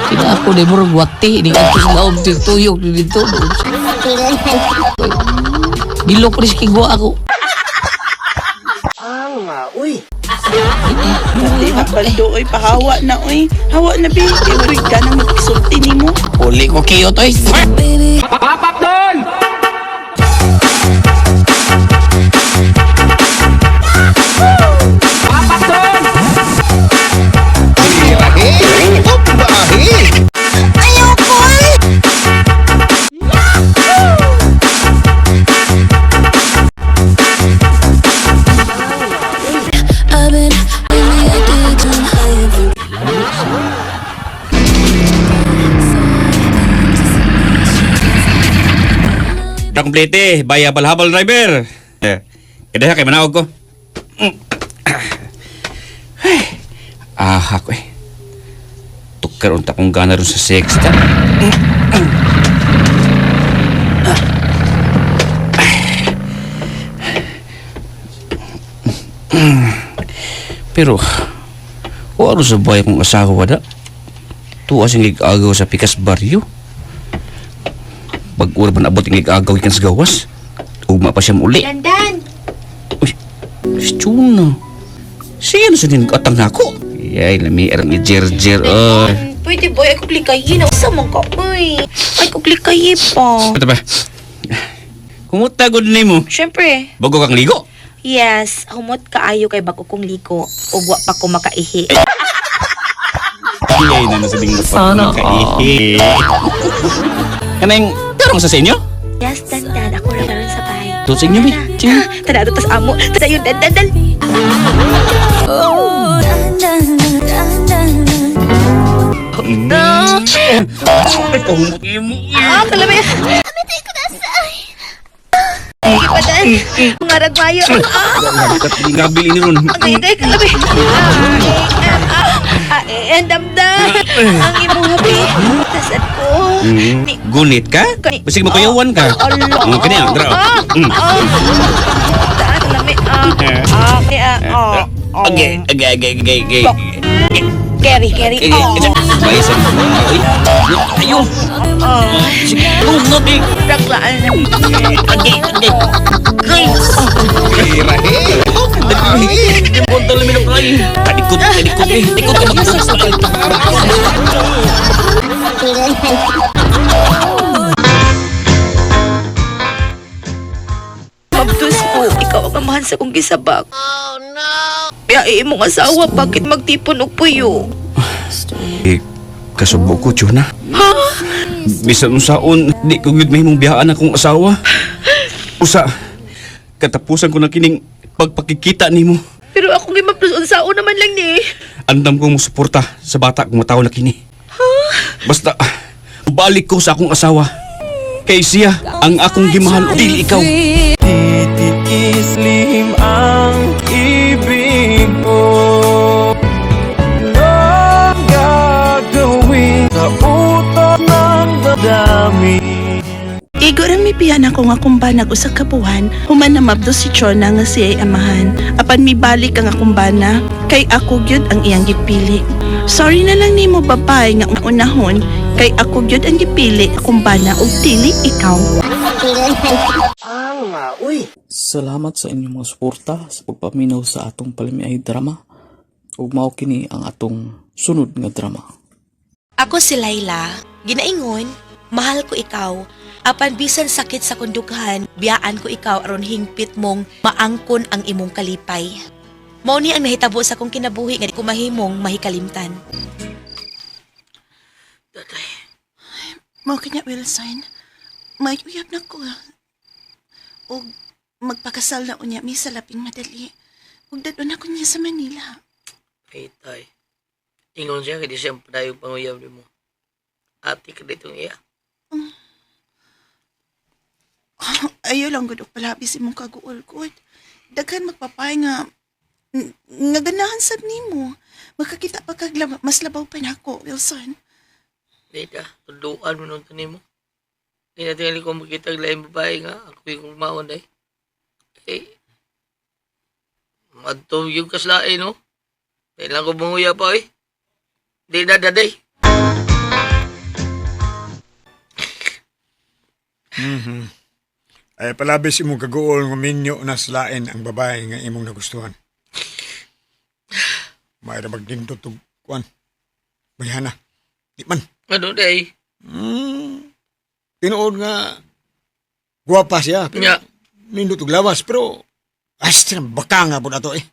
Kina ako na murag wati. Hindi ka sa laom tuyok dito. Gilok ko rin sa kigwa ako.
Uy. Dali na, Baldo, oy, pahawa na, oy. Hawa na, baby. Uy, ka na magkisulti ni mo.
Uli ko kiyot, oy.
Papak doon! Papak doon!
Ayoko, oy!
Komplete, baya balhabal driver. Kada kay manaog ko. Ako eh. Tukar unta kong gana ron sa sexta. Pero, wala sa baya kong asawa wada. Tuwa siyang igagaw sa pikas baryo. Pag-ura ba naabot yung igagaw ikan sa gawas? Ugma pa siya muli.
Dandan!
Uy, si Chuna. Siya na sa atang na ako. Yay, lami arang i-jer-jer.
Pwede boy, ako klikayin. Asa mong ka, boy? Ay, ko klikayin pa.
Ito ba? Kumutagod na mo.
Siyempre.
Bago kang ligo.
Yes, humot kaayo kay bako kong liko. Ugwa pa ko makaihi.
Yay na nasa ding
Sana
kaihi. Kanang tarong sa inyo?
Yes, Dandan. Ako na karoon sa bahay.
Ito sa inyo, mi.
Tada, tas amo. Tada yun, Dandan. Oh, Dandan. Kalabay. Amitay ko na sa ay. Ipadan. Ngarag mayo.
Hindi nga bili ni ron.
Agay, kalabay. Ang damdam. Ang imong habi. Tasad ko.
Gunit ka? Basig makuyawan ka. Kanya, draw.
Kalabay.
Okay.
Carry. Oh.
Bayi sa mga oy. Ayo. Sige, lunod eh.
Raglaan.
Agi. Punta lang minum lain. Kadikot eh. Tikot ka magkakasal.
Mabdus po, ikaw ang amahan sa kong gisabak. Oh no! Kaya imong asawa, bakit magtipon og puyo?
Kasubo ko, Chuna.
Ha?
Bisan unsaon, di ko gud mahimong biyaan akong asawa. Usa, katapusan ko na kining pagpakikita nimo.
Pero akong gimabdus unsaon naman lang ni.
Andam ko mo suporta sa bata kong mataw na kini. Basta, balik ko sa akong asawa. Kay siya ang akong gimahal o dili ikaw.
Titiis lihim ang ibig ko. Ang gagawin sa utak ng damdamin.
Igo rang mipiyan ako nga kumbanag usa ka buwan, human na mabdo si Chona nga siya'y amahan. Apan mibalik ang akumbana, kay ako gyud ang iyang gipili. Sorry na lang nimo babay nga unahon, kay ako gyud ang gipili akumbana ug dili ikaw.
Salamat sa inyong mga suporta sa pagpaminaw sa atong palimiay drama. Ug mao kini ang atong sunod nga drama.
Ako si Layla. Ginaingon, mahal ko ikaw. Apan bisan sakit sa kundughan, biyaan ko ikaw aron hingpit mong maangkon ang imong kalipay. Mao ni ang nahitabo sa kong kinabuhi nga di ko mahimong mahikalimtan.
Mao kanya Wilson, may uyab na ko. Og magpakasal na unya mi sa laping madali. Ug dadon ako niya sa Manila.
Ay, tay. Ingon siya, kaya siyang padayong panguyab ni mo. Ate ka ditong iya.
Ayaw lang gud og palabis imong kaguol-gud. Daghan magpapay nga ganahan sad nimo. Makakita pa kag mas labaw pa nako, Wilson.
Dita, tuduan mo nung tanin mo. Hindi natin ko makita ang laing babae nga. Ako yung kumaon day. Eh, madto yung kaslain, no? Dahil lang ko manguya pa, eh. Di na daday.
Ay palabis imong kaguol nga minyo na slain ang babae nga imong nagustuhan. Mayra magdindot og kuan. Bayana. Di man.
Ano day?
Tinuod nga guwapa siya. Pero
Nya.
nindot og lawas pero astra baka nga pud ato eh.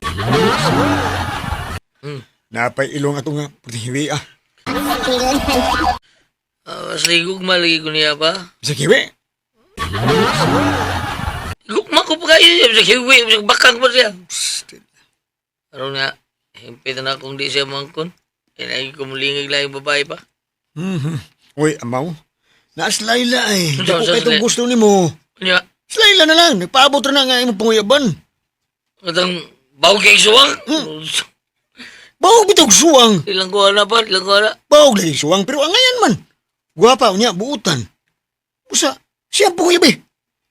Napay ilong ato nga putihiwi ah.
Sigug malagi ko niya pa.
Sa kiwi.
Gugma ko pa kayo. Sa kiwi, sa bakang pa siya. Ano nga, himpitan na akong di siya mangkon. Kaya ko mulingig lang yung babae pa.
Uy, amaw. Naas Layla eh. Di
Sa
ko kayo
Layla.
gusto ni mo.
Nya,
Layla na lang. Nagpaabot na nga imong panguyaban.
katang bawag kay suwang.
Bawag bitog suwang.
Ilang ko na pa, ilang ko na.
Bawag lagi suwang. Pero angayan man. Guwapa niya, buutan. Usa, siya ang panguyab eh.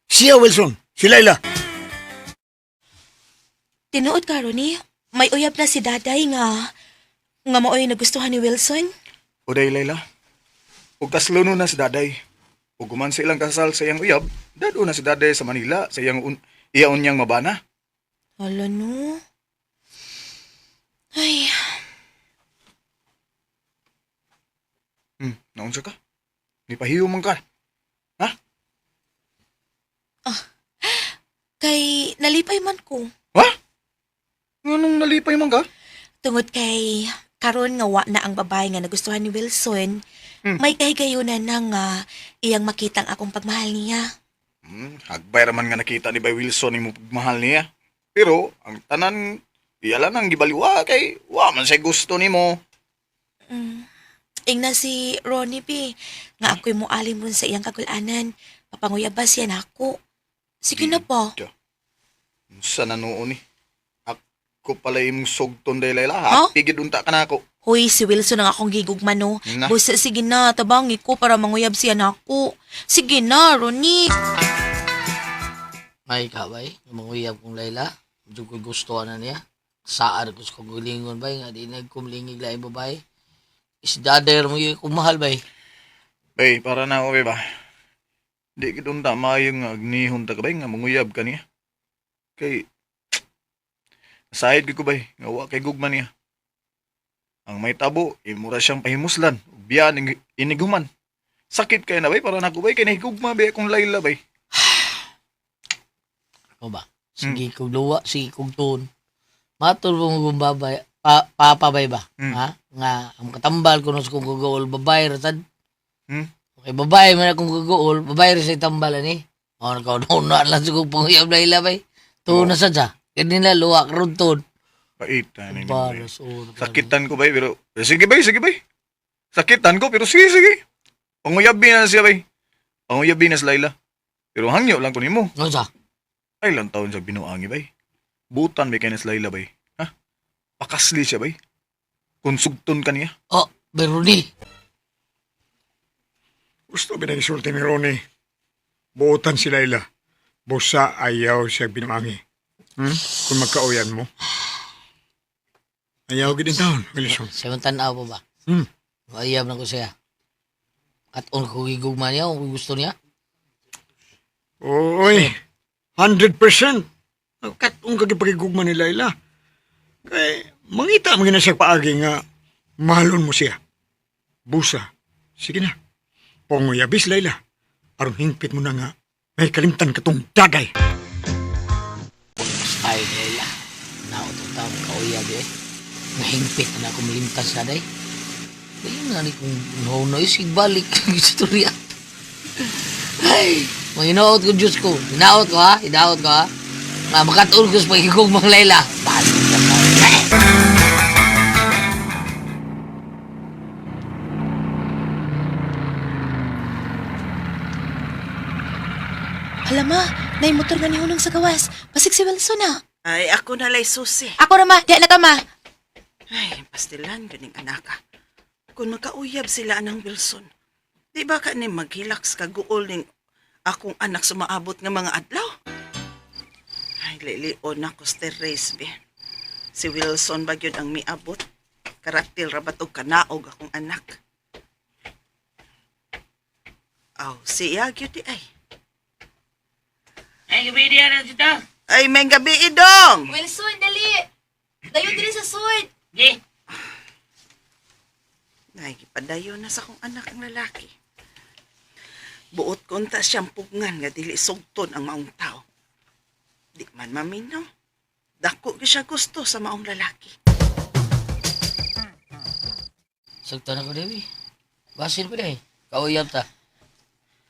Siya Wilson. Si Layla.
Tinuod ka, Ronnie. May uyab na si Daday nga maoy nagustuhan ni Wilson.
Uday, Layla. Ug kasluno na si Daday. Ug guman sa ilang kasal sa iyang uyab, dado na si Daday sa Manila sa iyang iyaon niyang mabana.
Hala no. Ay,
Naunsa ka? Nipahiyo man ka.
kay nalipay man ko.
Anong nalipay man ka?
Tungod kay karon nga wa na ang babae nga nagustuhan ni Wilson, may kahigayunan na nga iyang makita ang akong pagmahal niya.
Hagbay raman nga nakita ni Bay Wilson yung pagmahal niya. Pero, ang tanan, iyalan ang gibaliwa kay wa man say gusto nimo.
Ingna si Ronnie P. Nga ako'y mualim ron sa iyang kagulanan. Papanguyabas yan ako. Sige na po.
Sa nanuon ni. Ako pala imong sugton day Layla. Happy gid unta ka na ako.
Hoy, si Wilson ang akong gigugma no.
Na.
Busa, sige na, tabangi ko para manguyab siya na ako. Sige na, Ronnie.
May kabay, manguyab kong Layla. Medyo ko gusto na niya. Saan ko sa kumulingon bay nga di nagkumlingig laing babae. Isdader mo yung kumahal bay.
Bay, para na ako, bay ba? Di kitong tama yung agnihon ta ka, bay, nga manguyab ka niya. Kay, nasahid ko, bay, nga wa kay gugman niya. Ang may tabo, imura siyang pahimuslan, biyan, iniguman. Sakit kaya na, bay, para na ako, bay, kaya nahigugma, bay, akong layla, bay.
O ba? Sige kong luwa, sige kong tuon. Matul mo kong babay, papabay ba? Ha? Nga, ang katambal ko nung kong gugool, babay, ratad. Okay, babay man akong gugool, babay rin sa tambalan eh. O, nakauna lang sa kong panguyab na ilabay. Tuon na sa dya. Kaya nila luwa, karoon tuon.
Pait na ninyo, bay. Sakitan ko, bay, pero, sige, bay, sige, bay. Sakitan ko, pero sige, sige. Panguyabi na siya, bay. Panguyabi na sa Layla. Pero hangyo lang ko nimo.
Ano sa?
Ay, ilang taon siya binuangi, bay. Butan, bay, kaya na sa Layla, bay. Ha? Pakasli siya, bay. Konsugton ka niya.
Oh, Beruni.
Gusto binagisulti ni Ronnie. Buotan si Layla. Busa ayaw siya binuangi. Kung magkauyan mo. Ayaw ginin taon, Wilson.
Siya man tanaw pa ba? Ayab na ko siya. At on ko gigugma niya kung gusto niya.
Oy, 100%. Katong kagipagigugma ni Layla. Kaya, mangita mo na siya paagi nga mahalon mo siya. Busa. Sige na. Panguyabis, Layla. Aron hingpit mo na nga. May kalimtan katong dagay.
Ay, Layla. Naotong tao kauyab eh. Mahingpit na ako malimtas na day. Dahil nga ni kung no-no sigbalik ang istorya. Ay, mahinaot ko Diyos ko. Hinaot ko ha? Hinaot ko ha? Makatuon ko sa pagkikong mga Layla. Balik ka na.
Hala ma, naimotor nga ni Hunong sa gawas. Pasig si Wilson na.
Ay, ako na lay susi.
Ako na ma, di na ka ma.
Ay, pastilan, ganing anaka. Kung makauyab sila ng Wilson, di ba ka ni maghilaks kaguol ning akong anak sumaabot nga mga adlaw? Ay, lilion ako sa race, be. Si Wilson ba yun ang miabot? Karaktil rabat og kanaog akong anak. Aw, siya yun di ay.
Ay, gabi diyan na dito.
Ay, may gabi idong!
Wilson, dali. Dayo dili sa sud.
Di.
Ay, padayon na sa kong anak ang lalaki. Buot konta siyang pugngan nga dili sugton ang maong tao. Di man maminaw. Dako siya gusto sa maong lalaki.
Sugto na ko, Dewi. Basin pa day. Kauyab ta.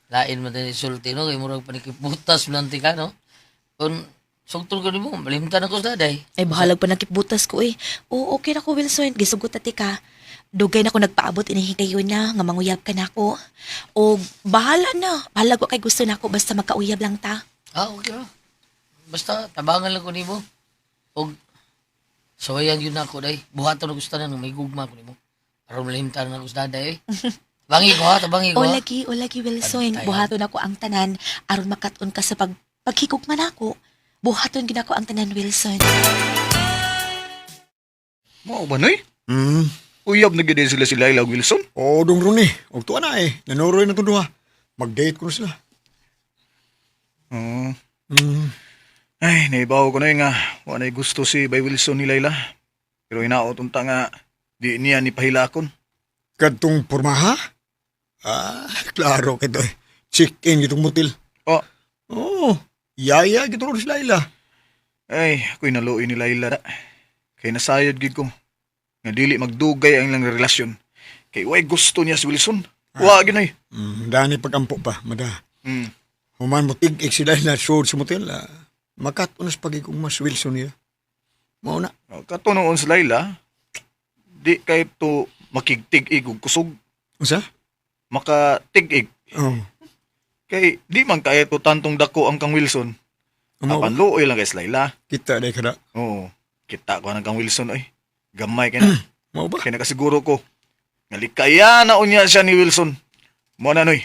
Lain mo din isulti, no? Kaya murag panikiputas nanti ka, no? Kung sugtol ko ni mo, malimtan ako sa daday.
Ay, bahalag pa nakiputas ko eh. Oo, okay na ko, Wilson. Gisugot ati ka. Dugay na ko nagpaabot inihigayon na, nga manguyab ka na ako. O, bahala na. Bahala ko kay gusto na ako, basta magkauyab lang ta.
Ah, okay ba? Basta, tabangan lang ko ni mo. O, sawayan yun na ako, day. Buhaton na gusto na nung may gugma ko ni mo. Para malimtan na ako sa daday, eh. Tabangi ko ha, tabangi ko ha.
O lagi, Wilson. Buhaton ako ang tanan. Aron makaton ka sa paghikog man ako. Buhaton ginako ang tanan, Wilson.
Mao ba, Noy? Uyab na gid sila si Layla Wilson?
Oo, dong Ronnie. Og tuwa na eh. Nanuroy na ito duha. Mag-date ko na sila.
Oo. Ay, naibaw ko na nga. Wala gusto si Bay Wilson ni Layla. Pero inaot unta nga, di niya ni pahilakon.
Kadtong pormaha? Klaro kito eh. Chick-in gitong motel.
Oh.
Oo. Yaya gito rin si Layla.
Ay, ako'y naluoy ni Layla na. Kaya nasayod gid ko. Nga dili magdugay ang ilang relasyon. Kay way gusto niya si Wilson. Wa ginoy.
Dani pagampo pa, mada. Human mo tig-ik si Layla sure sa motel. Makatunas pagiging mas Wilson niya. Mao na.
Katunoon si Layla, di kay to makigtig-ig og kusog.
Usa?
Makatig-ig.
Oo.
Kay di man kaya to tantong dako ang kang Wilson. Apan luoy lang kay si Layla.
Kita day kada.
Oo. Kita ko na kang Wilson ay. Gamay kay na.
Mao ba?
Kaya nakasiguro ko. Ngalikaya na unya siya ni Wilson. Mo na noy.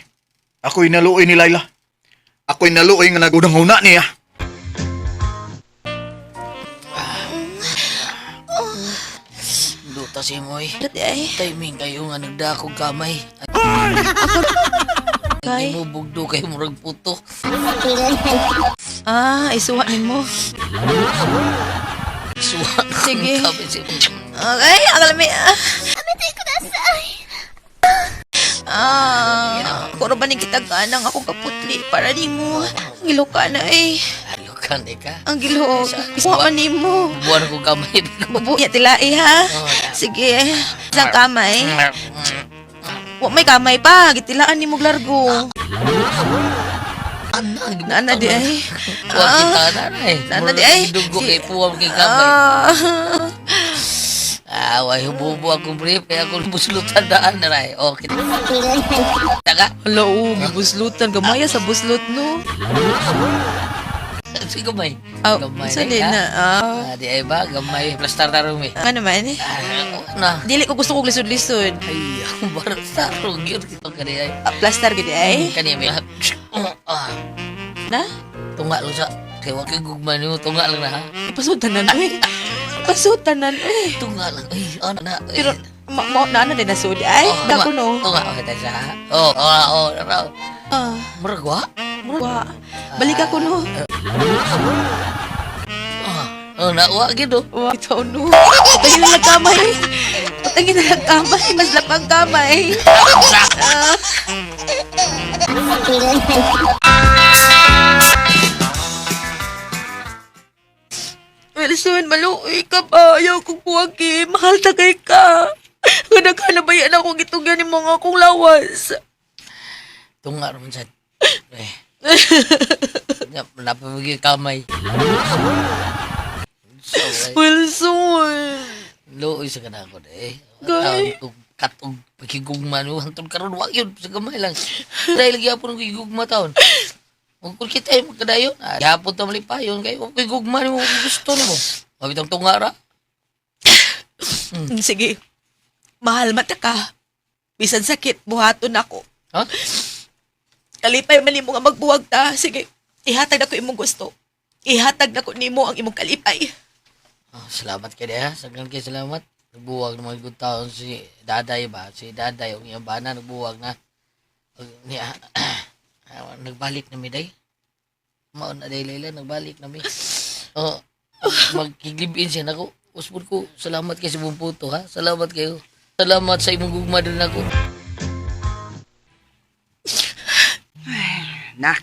Ako'y naluoy ni Layla. Ako'y naluoy nga nagudang huna niya.
kasi mo eh.
Dati ay.
Timing kayo nga nagdakog kamay.
Kay?
Hindi mo bugdo kayo murag puto.
Isuwa ni mo.
Suwa na
Sige.
kamay siya.
Okay, agalami. Amitay ko na kuro ba ni kita ganang ako kaputli para ni mo. Ang gilo ka na eh.
Kan ka.
Ang gilo. Isuwa ni mo.
Buwan ko kamay.
Bubuya tilai ha. Sige. Isang kamay. Wa may kamay pa. Gitilaan ni mo largo. Nana di ay.
Wa kita na eh.
Nana di ay.
Dugo kay puwang kay kamay. Way hububo ako brief kaya ako buslutan daan na ray. Okay. Taga.
Hello, buslutan gamaya sa buslot no.
Sige gamay.
Gamay. Sali na.
Di ay ba gamay plastar na rin eh.
Ano man eh?
Na.
Dili ko gusto kong lisod-lisod.
Ay, ako barata ro gyud kita kani ay.
Plaster gid ay.
Kani may.
Na?
Tunga lang sa kay wa kay gugma nimo tunga lang na ha.
Ipasutan na eh. Pasutanan eh.
Tunga lang. Ay, ano na.
Pero, na din na sudi ay. Dako no.
Tunga, okay tayo siya. Raw. Muragwa?
Muragwa. Balik ako no.
Nawa gido.
Ito no. Patangin na lang kamay. Patangin na lang kamay. Mas lapang kamay. Wilson, maluoy ka ba? Ayaw kong buwagi. Mahal tagay ka. Nga naghanabayan ako gitugyan ni mga akong lawas.
Tunga naman siya. Napamagi kamay.
Wilson.
Luoy sa kanako eh.
Gay.
Katog pagigugma no. Hantun karon wa yun sa gamay lang. Dahil lagi ako ng gigugma taon. Kung kita ay magkadayon, yapon ta malipayon kay okay gugma mo gusto nimo. Mabitang tungara.
Sige. Mahal mata ka. Bisan sakit buhaton ako.
Ha?
Kalipay man nimo nga magbuwag ta. Sige. Ihatag na ko imong gusto. Ihatag na ko nimo ang imong kalipay.
Salamat kay ha. Sagdan kay salamat. Nagbuwag na mga good taon si Daday ba? Si Daday ang iyang bana nagbuwag na. Niya nagbalik na mi day. Maon na day Layla nagbalik na mi. Magkiglibin siya nako. Usbon ko. Salamat kay sa imong puto ha. Salamat kayo. Salamat sa imong gugma din ako.
Nak,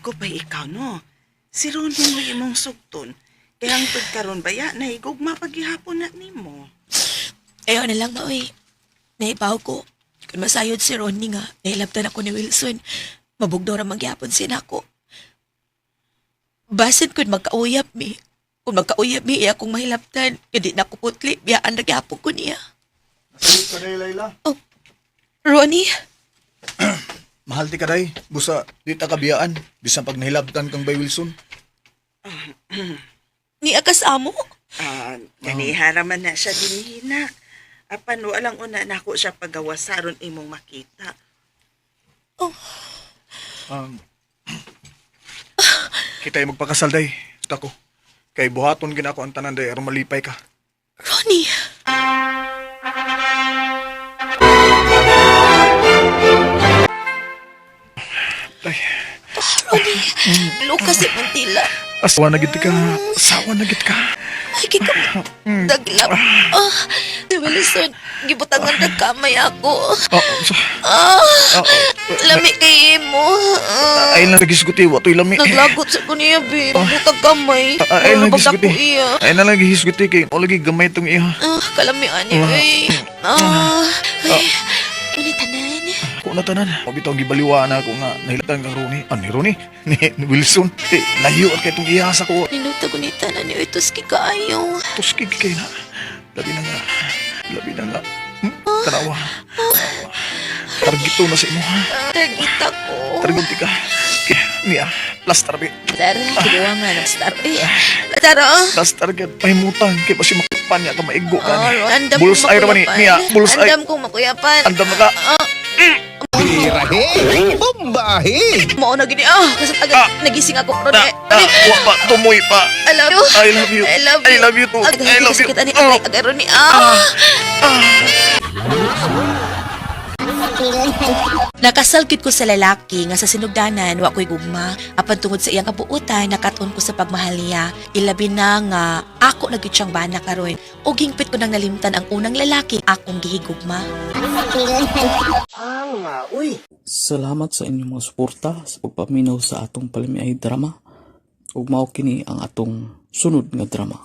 ako pa ikaw no. Si Ronnie mo imong sugton. Kaya ang karon baya na higugma paghihapon na nimo.
Ayaw na lang maoy. Naipaw ko. Kung masayod si Ronnie nga, nailabtan ako ni Wilson. Mabugdaw na magyapon sinako. Basin kung magkauyap mi. Kung magkauyap mi, iya kong mahilaptan. Hindi na ko putli, biyaan nagyapon ko niya.
Nasalit ka day, Layla.
Oh, Ronnie?
Mahal ti ka day. Busa, di ta kabiyaan. Bisan pag nahilabtan kang by Wilson.
Ni akasamo?
Ganiharaman na siya din hinak. Apan walang una na ako siya pagawasaron imong makita.
Kita ay magpakasal day. Tako. Kay buhaton gina ako ang tanan day aron malipay ka.
Ronnie!
Day.
Ronnie! Lukas si Mantila.
Asawa na gid ka. Asawa na gid ka.
Ay, kika. Daglap. Si Wilson, gibutangan na kamay ako. Lami kay mo.
Ay lang nagisguti. Wato'y lami.
Naglagot sa ko niya, babe. Butang kamay.
Ay lang nagisguti.
Iya.
Ay na lang nagisguti. Kay o lagi gamay itong iya.
Kalamian niya, babe. Unitanan.
Ako na tanan. Mabitaw gibaliwa na ako nga nahilatan kang Ronnie. Ni Ronnie? Ni Wilson. Layo at kay itong ihasa ko.
Ninuta ko ni tanan niyo. Ituski kaayo.
Tuski kay na. Labi na nga. Labi na nga. Tanawa. Targito na sa imo ha.
Targita ko.
Targunti ka. Niya. Plaster bi.
Plaster. Kiluwa nga ng star. Taro.
Plaster ka. Pahimutang. Kaya pa si makuyapan niya ka maigo ka ni.
Andam
Bullseye raman ni. Niya. Bullseye.
Andam kong makuyapan.
Andam na ka. Birahe! Bombahe!
Mao na gini kasi taga nagising ako ron eh.
Wa pa, tumoy pa.
I love you.
I love you.
I love you.
I love you too. I love you.
Kita ni agay ron ni Nakasalkit ko sa lalaki nga sa sinugdanan wa ko'y gugma. Apan tungod sa iyang kabuutan, nakatuon ko sa pagmahal niya. Ilabi na nga ako nagit siyang bana karon. O gingpit ko nang nalimtan ang unang lalaki akong gihigugma.
Salamat sa inyong mga suporta sa pagpaminaw sa atong palimiay drama. Ug mao kini ang atong sunod nga drama.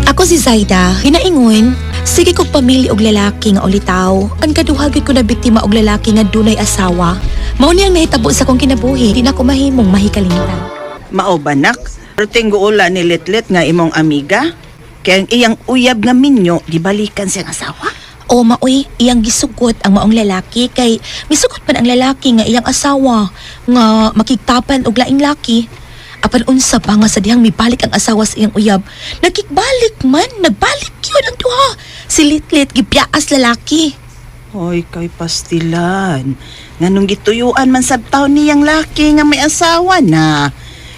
Ako si Zaida, hinaingon, sige kog pamili og lalaki nga ulitaw. Ang kaduha gyud ko na biktima og lalaki nga dunay asawa. Mao niyang nahitabo sa kong kinabuhi, di na ko mahimong mahikalimtan.
Mao ba nak? Ruting guula ni Litlit nga imong amiga? Kaya ang iyang uyab nga minyo, gibalikan siyang asawa?
O maoy, iyang gisugot ang maong lalaki kay misugot man ang lalaki nga iyang asawa nga makigtapan og laing laki. Apan unsa pa nga sa dihang mibalik ang asawa sa iyang uyab, nagbalik yun ang duha. Si Litlit gipyaas lalaki.
Hoy, kay pastilan. Nganong gituyuan man sab taon niyang laki nga may asawa na.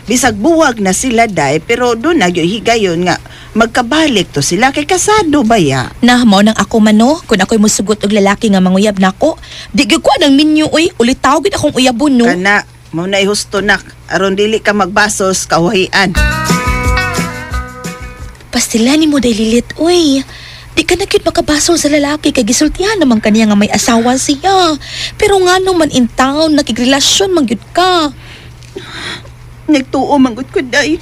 Bisag buwag na sila day, pero doon nagyo higayon nga magkabalik to sila kay kasado ba ya?
Nah, mao nang ako mano, kung ako'y musugot og lalaki nga manguyab nako, di gyud ko nang minyo oy, ulitaw gid akong uyabon no.
Kana, mao na husto nak, aron dili ka magbasos kawahian.
Pastilan ni mo day Lilit, uy. Di ka na gyud makabasol sa lalaki kay gisultihan naman kaniya nga may asawa siya. Pero nga naman in town, nakigrelasyon man gyud ka.
Nagtuo manggod ko day,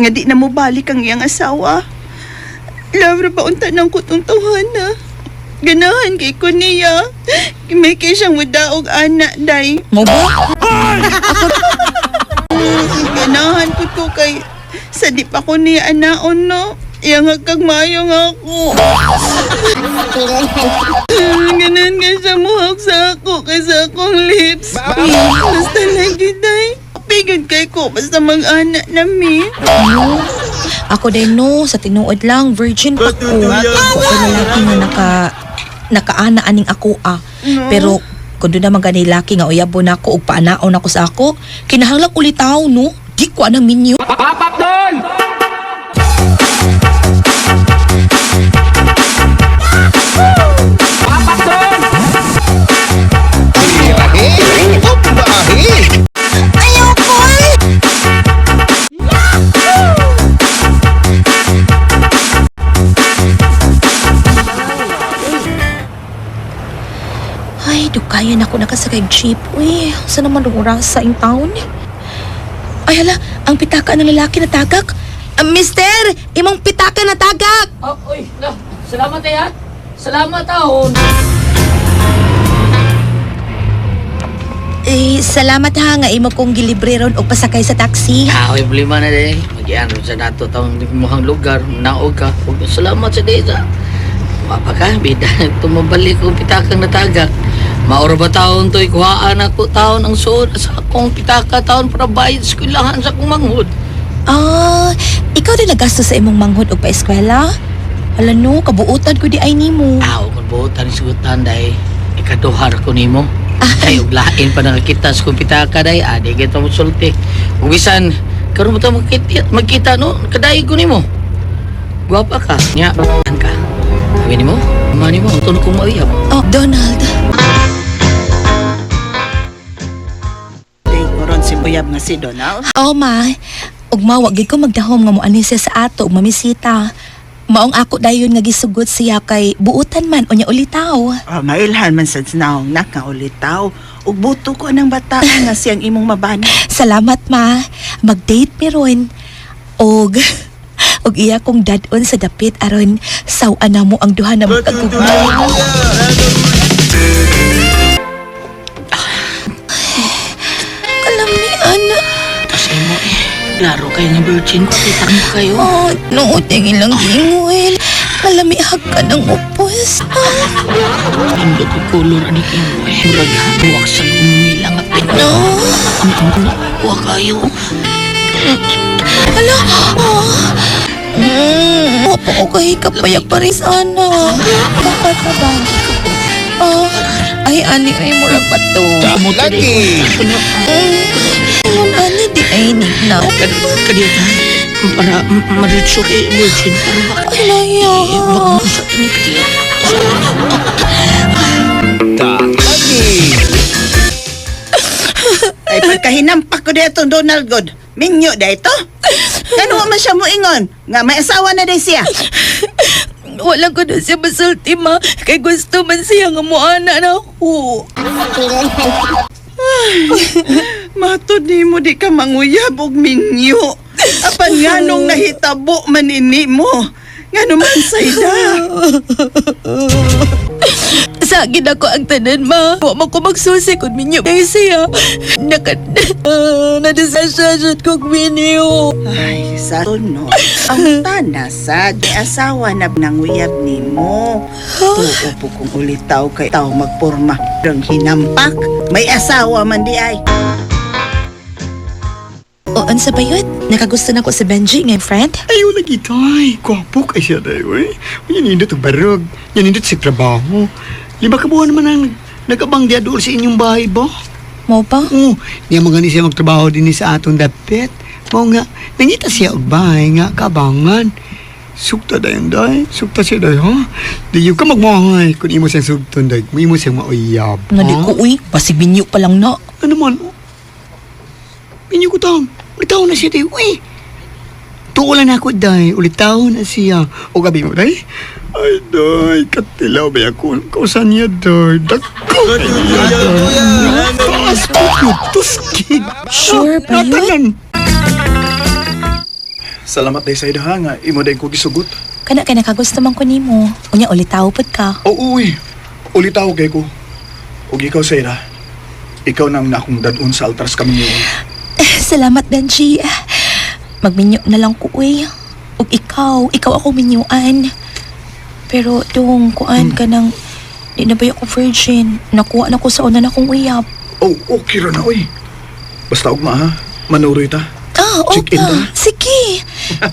nga di na mo balik ang iyang asawa. Labra ba unta ng kutong tawhana? Ganahan kay ko niya. May kay siyang mudaog anak day.
Mo ba?
Ganahan ko kay sa di pa ko niya anaon no. Iyang hagkagmayo nga ako. Ganan nga siya muhag sa ako kaysa akong lips. Basta lagi day. Pigod kay ko basta mag-anak nami.
Ako din no, sa tinuod lang, virgin pa ko. Ako lalaki nga nakaana aning ako
No.
Pero kung doon naman ganay laki nga uyabon ako ug paanaon ako sa ako, kinahanglan ulitaw no. Di ko anang minyo.
Papak doon! Papak doon!
Birahe! Bombahe!
Ay, dukayan ako nakasakay jeep. Uy, saan naman oras sa in town? Ay, hala, ang pitaka ng lalaki na tagak. Mister, imong pitaka na tagak.
Oh, uy, salamat ya. Salamat taon.
Salamat ha nga imo kong gilibre ron o pasakay sa taxi.
Uy, problema na din. Mag-iyan ron sa dato taong muhang lugar. Naog ka. Salamat sa desa. Mapa ka, bida. Tumabalik kong pitakang natagak. Maura ba taon to'y kuhaan ako taon ang suod sa akong pitaka taon para bayad sa eskwelahan sa akong manghod.
Ikaw din nagasto sa imong manghod o pa-eskwela? Hala no, kabuutan ko di ay nimo.
Kung buutan sugutan day, ikaduhar ko nimo. Ay, uglain pa nakakita sa kong pitaka day, di kita mo sulti. Uwisan, karoon mo ito magkita no, kadaig ko nimo. Guwapa ka, nya, ka. Sabi nimo, mani mo, tunok kong mauyap.
Oh, Donald.
Koron si Buyab nga si Donald.
Oh, ma. Ug mawag gid ko magdahom nga moani siya sa ato ug mamisita. Maong ako dayon nga gisugot siya kay buutan man unya ulitaw.
Mailhan man sa naong nak nga ulitaw. Ug buto ko ng bata nga siyang imong mabana.
Salamat, ma. Mag-date mi ron. Og iya kong dadon sa dapit aron saw-an na mo ang duha na magkagugma. Kalamian.
Kasi mo klaro kayo ng virgin, pakita mo kayo.
Nood yung ilang ginguil. Kalamihag ka ng upos.
Hindi ko kulor ani kayo. Murag buwak sa gumilang at
No.
Huwag kayo.
Hala. Opo ko kahit kapayak pa rin sana. Kapataban.
Ay, ani, ay, murag pa to.
Lagi!
Ingon, ani, di ay na.
Kadiya tayo. Para maritso kay virgin.
Ay, laya.
Wag mo sa ini kadiya.
Ay, pagkahinampak ko dito, Donald God. Minyo dito. Ano man siya mo ingon? Nga may asawa na din siya.
Wala ko na siya masulti, ma. Kay gusto man siya nga mo ana na ako.
Matod ni mo di ka manguyab og minyo. Apan nganong nahitabo manini mo. Nga naman sayda.
Sa akin ako ang tanan, ma. Huwag mo ko magsusi kung minyo kay siya. Nadesasasyon kong minyo.
Ay, sa tuno. Ang tanasa, di asawa na nanguyab ni mo. Tuo po kung ulitaw kay tao magporma. Rang hinampak, may asawa man di ay.
Oon sa bayot, nakagusto na ko si Benji, ngayon friend.
Ayaw lagi tay. Kwapo kay siya tayo eh. Yan indot ang barog. Yan indot sa trabaho. 5 ka buwan naman ang nagabang diya doon sa inyong bahay ba?
Mo pa?
Oo. Di mo gani siya magtrabaho din sa atong dapit. Mo nga, nangita siya og bahay nga kabangan. Sukta dayon day. Sukta siya day ha. Di yung ka magmahay kung imo siyang sugton day. Imo siyang mauyab.
Nga di ko, uy. Basi minyo pa lang na.
Ano man? Minyo ko taon. Ulitaw na siya day. Uy. Tuulan ako day. Ulitaw na siya. O gabi mo day. Ay, day, katilaw ba ako? Kausan niya, day. Dako ba niya, day? Taas po yun, tuskig.
Sure ba yun?
Salamat day sa idaha nga. Imo day ko gisugot.
Kana ka nakagusto man ko nimo. Unya ulitaw pod ka.
Oo, uy. Ulitaw kay ko. Ug ikaw, Sayra. Ikaw nang nakong dadun sa altars kami niyo.
Salamat, Benji. Magminyo na lang ko, uy. Ug ikaw ako minyuan. Pero yung kuan ka ng di na ba ako virgin? Nakuha na ko sa una na kong uyab.
Oh, okay ra na, uy. Basta ugma ha. Manuroy ta.
Check in ta. Sige.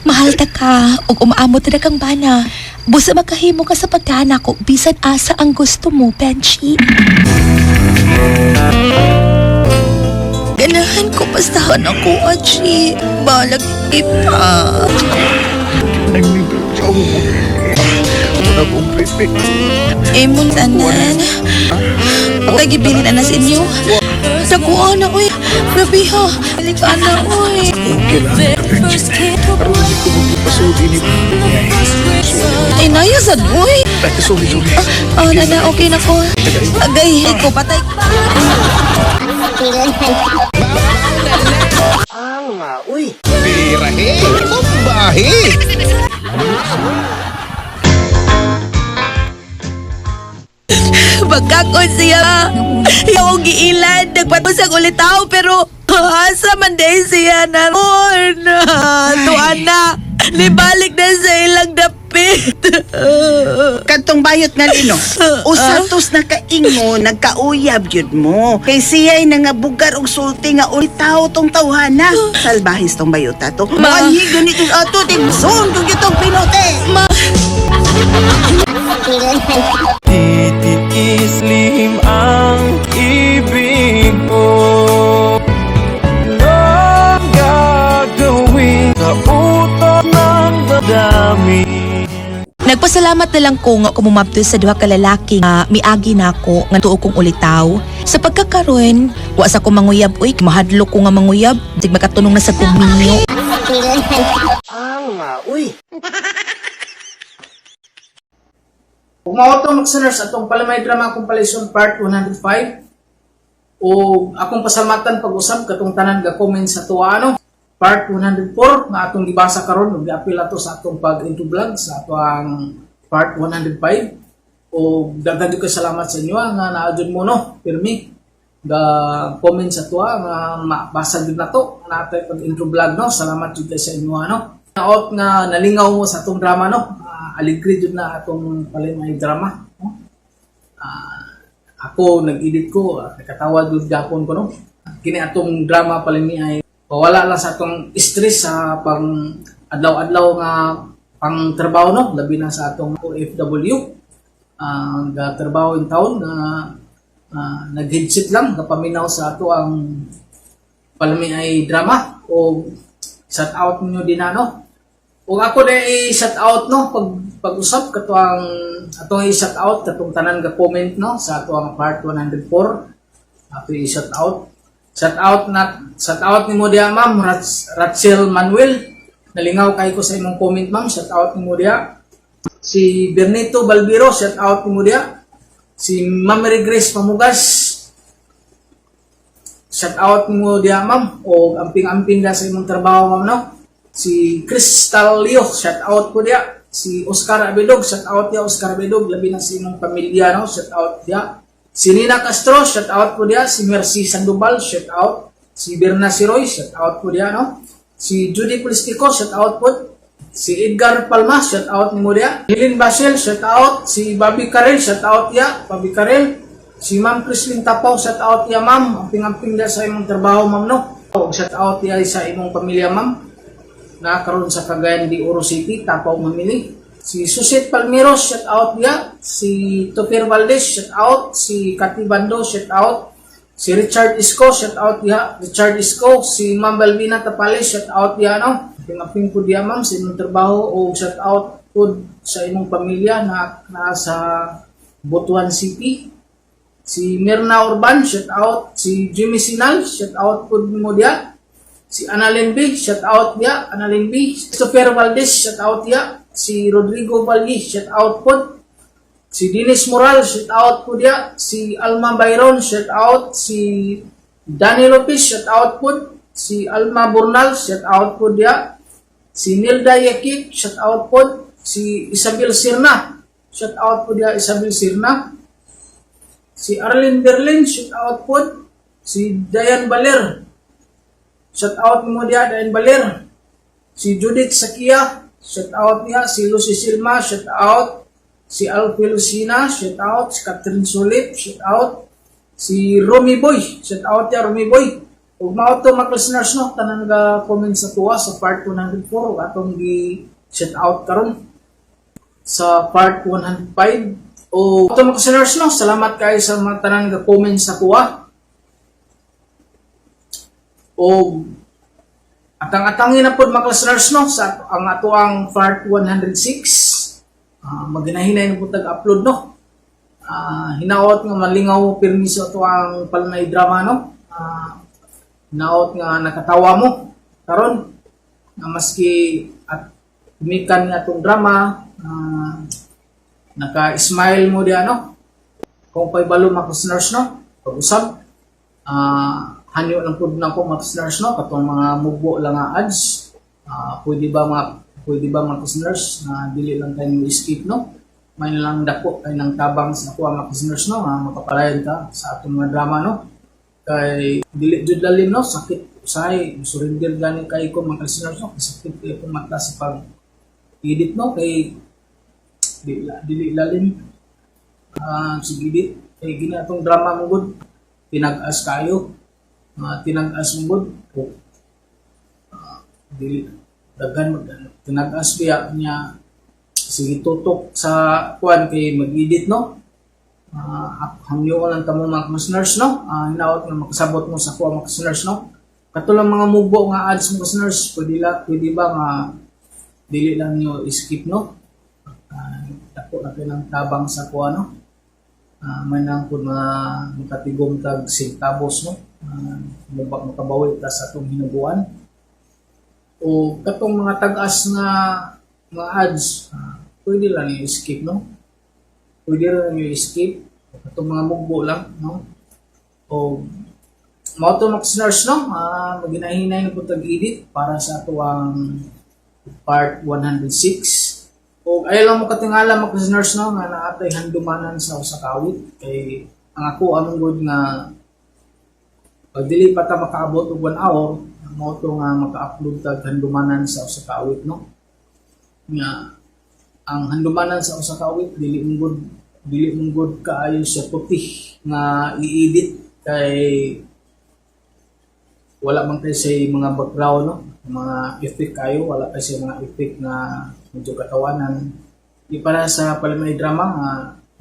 Mahal ta ka. Ug umaamot na kang bana. Busa makahimo ka sa pagkana ko. Bisan asa ang gusto mo, Benji. Ganahan ko bastahan ako, Aji. Balag ipa. Emon tanan. Kagibili na na sa inyo. Daguan na, uy. Grabe ha. Balik ka na, uy.
Okay lang. Pero hindi ko magpasudi ni
Ay, nayasan, uy.
Sorry.
Nana, okay na ko. Agay, ko patay.
Uy.
Birahe! Pambahe!
Pagkakon siya. Yung giilan, nagpatusang ulit tao, pero asa man din siya na tuan na. Libalik na sa ilang dapit.
Kantong bayot nga lino. Usatos na kaingo, nagkauyab yun mo. Kay siya'y nangabugar og sulti nga ulitaw tong tawhana. Salbahis tong bayot ato. Manhi ganito ato, tigson kung itong pinote.
Titiislim ang ibig mo. Ang gagawin sa utak ng dadami.
Nagpasalamat na lang ko nga kumumabdo sa duha ka lalaki nga miagi na ako nga tuo kong ulitaw. Sa pagkakaroon, wa sa ko manguyab, uy, mahadlok ko nga manguyab, dig makatunong na sa kuminyo.
Uy.
Kung maotong listeners, atong Palamay Drama Compilation Part 105 o akong pasalamatan pag-usap katong tanan ga-comment sa tuwa Part 104 nga atong gibasa karon ug giapil ato sa atong pag-into vlog sa atong Part 105 o daghan ko salamat sa inyo nga naadyon mo pirmi ga comment sa tuwa nga mabasa gid nato natay pag-into vlog salamat jud sa inyo naot nga nalingaw mo sa atong drama aligri jud na atong Palamay Drama. Ako nag-edit ko, nakatawa jud gapon ko Kini atong drama Palamay ay wala lang sa atong stress sa pang adlaw-adlaw nga pang trabaho labi na sa atong OFW. Ga trabaho in town nag-headset lang kapaminaw sa ato ang palmiay drama o shout out ninyo din o ako na i-shout out pag-usap kato ang atong i-shout out katong tanan ga comment sa ato ang part 104 ato i-shout out shout out nimo diha ma'am Rachel Manuel nalingaw kay ko sa imong comment ma'am shout out nimo diha si Bernito Balbiro shout out nimo diha si Ma'am Mary Grace Pamugas shout out mo diha ma'am o amping-amping da sa imong trabaho ma'am si Crystal Leo shout out ko diha si Oscar Abedog shout out diha Oscar Abedog labi na sa imong pamilya shout out diha si Nina Castro shout out ko diha si Mercy Sandoval shout out si Berna Siroy shout out ko diha si Judy Polistico shout out po si Edgar Palma, shout out ni mo diya. Helen Basel, shout out. Si Bobby Karel, shout out ya. Bobby Karel. Si Ma'am Chrislyn Tapaw, shout out ya ma'am. Amping-amping da sa imong trabaho ma'am shout out ya sa imong pamilya ma'am. Nakaroon sa Cagayan de Oro City, Tapaw Mamili. Si Suset Palmiro, shout out ya. Si Tofer Valdez, shout out. Si Cathy Bando, shout out. Si Richard Isco, shout out ya. Richard Isco. Si Ma'am Balbina Tapales, shout out ya Pingaping po diya ma'am sa imong trabaho o shout out po sa imong pamilya na nasa Butuan City. Si Mirna Urban, shout out. Si Jimmy Sinal, shout out po mo diya. Si Annalyn B, shout out diya. Annalyn B. Christopher Valdez, shout out diya. Si Rodrigo Valli, shout out po. Si Dennis Moral, shout out po diya. Si Alma Byron, shout out. Si Danny Lopez, shout out po. Si Alma Burnal, shout out po diya. Si Nilda Yakik, shout out po. Si Isabel Sirna, shout out po diya Isabel Sirna. Si Arlene Berlin, shout out po. Si Dayan Baler, shout out mo diya Dayan Baler. Si Judith Sakia, shout out niya. Si Lucy Silma, shout out. Si Alfie Lucina, shout out. Si Catherine Solip, shout out. Si Romy Boy, shout out niya Romy Boy. Ug mao to mga listeners tanan nga comment sa tuwa sa part 104 ug atong gi shout out karon sa part 105 o ato mga listeners salamat kay sa mga tanan nga comment sa tuwa o atang-atangin na pod mga listeners sa ang ato ang part 106 maginahinay na po tag-upload hinaot nga malingaw permiso ato ang palnay drama naot nga nakatawa mo karon na maski at tumikan nga itong drama naka-smile mo diya kung pa'y balo mga listeners pag-usap hanyo lang po na po mga listeners katong mga mugbo lang nga ads pwede ba mga listeners na dili lang tayo escape may lang dako ay nang tabang sa ako mga listeners makapalayan ka sa atong mga drama kay dili jud lalim sakit usay surrender gani kay ko mga listeners sakit kay ko mata sa pag edit kay dili lalim sige edit kay gini atong drama mo gud tinag-as kayo tinag-as mo gud dili daghan tinag-as biya niya sige tutok sa kuan kay mag-edit hamyo lang kamo mga listeners hinaot nga makasabot mo sa kuha mga listeners katulang mga mubo nga ads mga listeners pwede ba nga dili lang nyo skip dako na ng tabang sa kuha may nang po mga makatigong tag sintabos makabawi ta sa atong hinubuan o katong mga tag-as nga mga ads pwede lang nyo skip pwede rin nyo escape itong mga mugbo lang o mao to mga listeners maginahinay na po tag-edit para sa ito ang part 106 o ayaw lang mo katingala mga listeners nga naatay handumanan sa usakawit kay ang ako among good nga pag dili pa ta makaabot og 1 hour mao to nga maka-upload tag handumanan sa usakawit nga ang handumanan sa usakawit dili munggod kaayo sa puti nga i-edit kay wala man kay say mga background mga effect kayo wala kay say mga effect na medyo katawanan di para sa palimay drama nga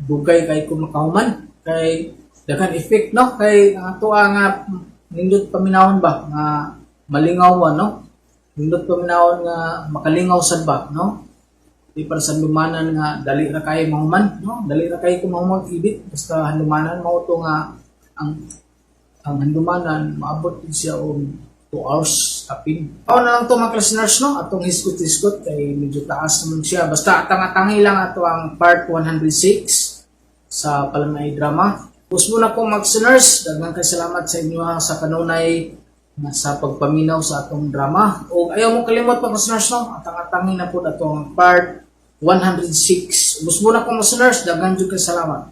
dugay kay ko makahuman kay daghang effect no kay ato nga nindot paminawon ba nga malingawan no, nindot paminawon nga makalingaw sad ba no, di para sa handumanan nga dali ra kay mahuman no, dali ra kay kumahuman ibit basta handumanan mao to nga ang handumanan maabot siya og 2 hours kapin. Ako na lang to mga listeners no, atong hiskot-hiskot kay medyo taas naman siya. Basta atang-atangi lang ato ang part 106 sa Palamay Drama. Pus muna po mga listeners, daghang kay salamat sa inyo sa kanunay sa pagpaminaw sa atong drama. O ayaw mo kalimot mga listeners no, atang-atangi na po atong part 106. Pus muna po mga listeners, daghang kay salamat.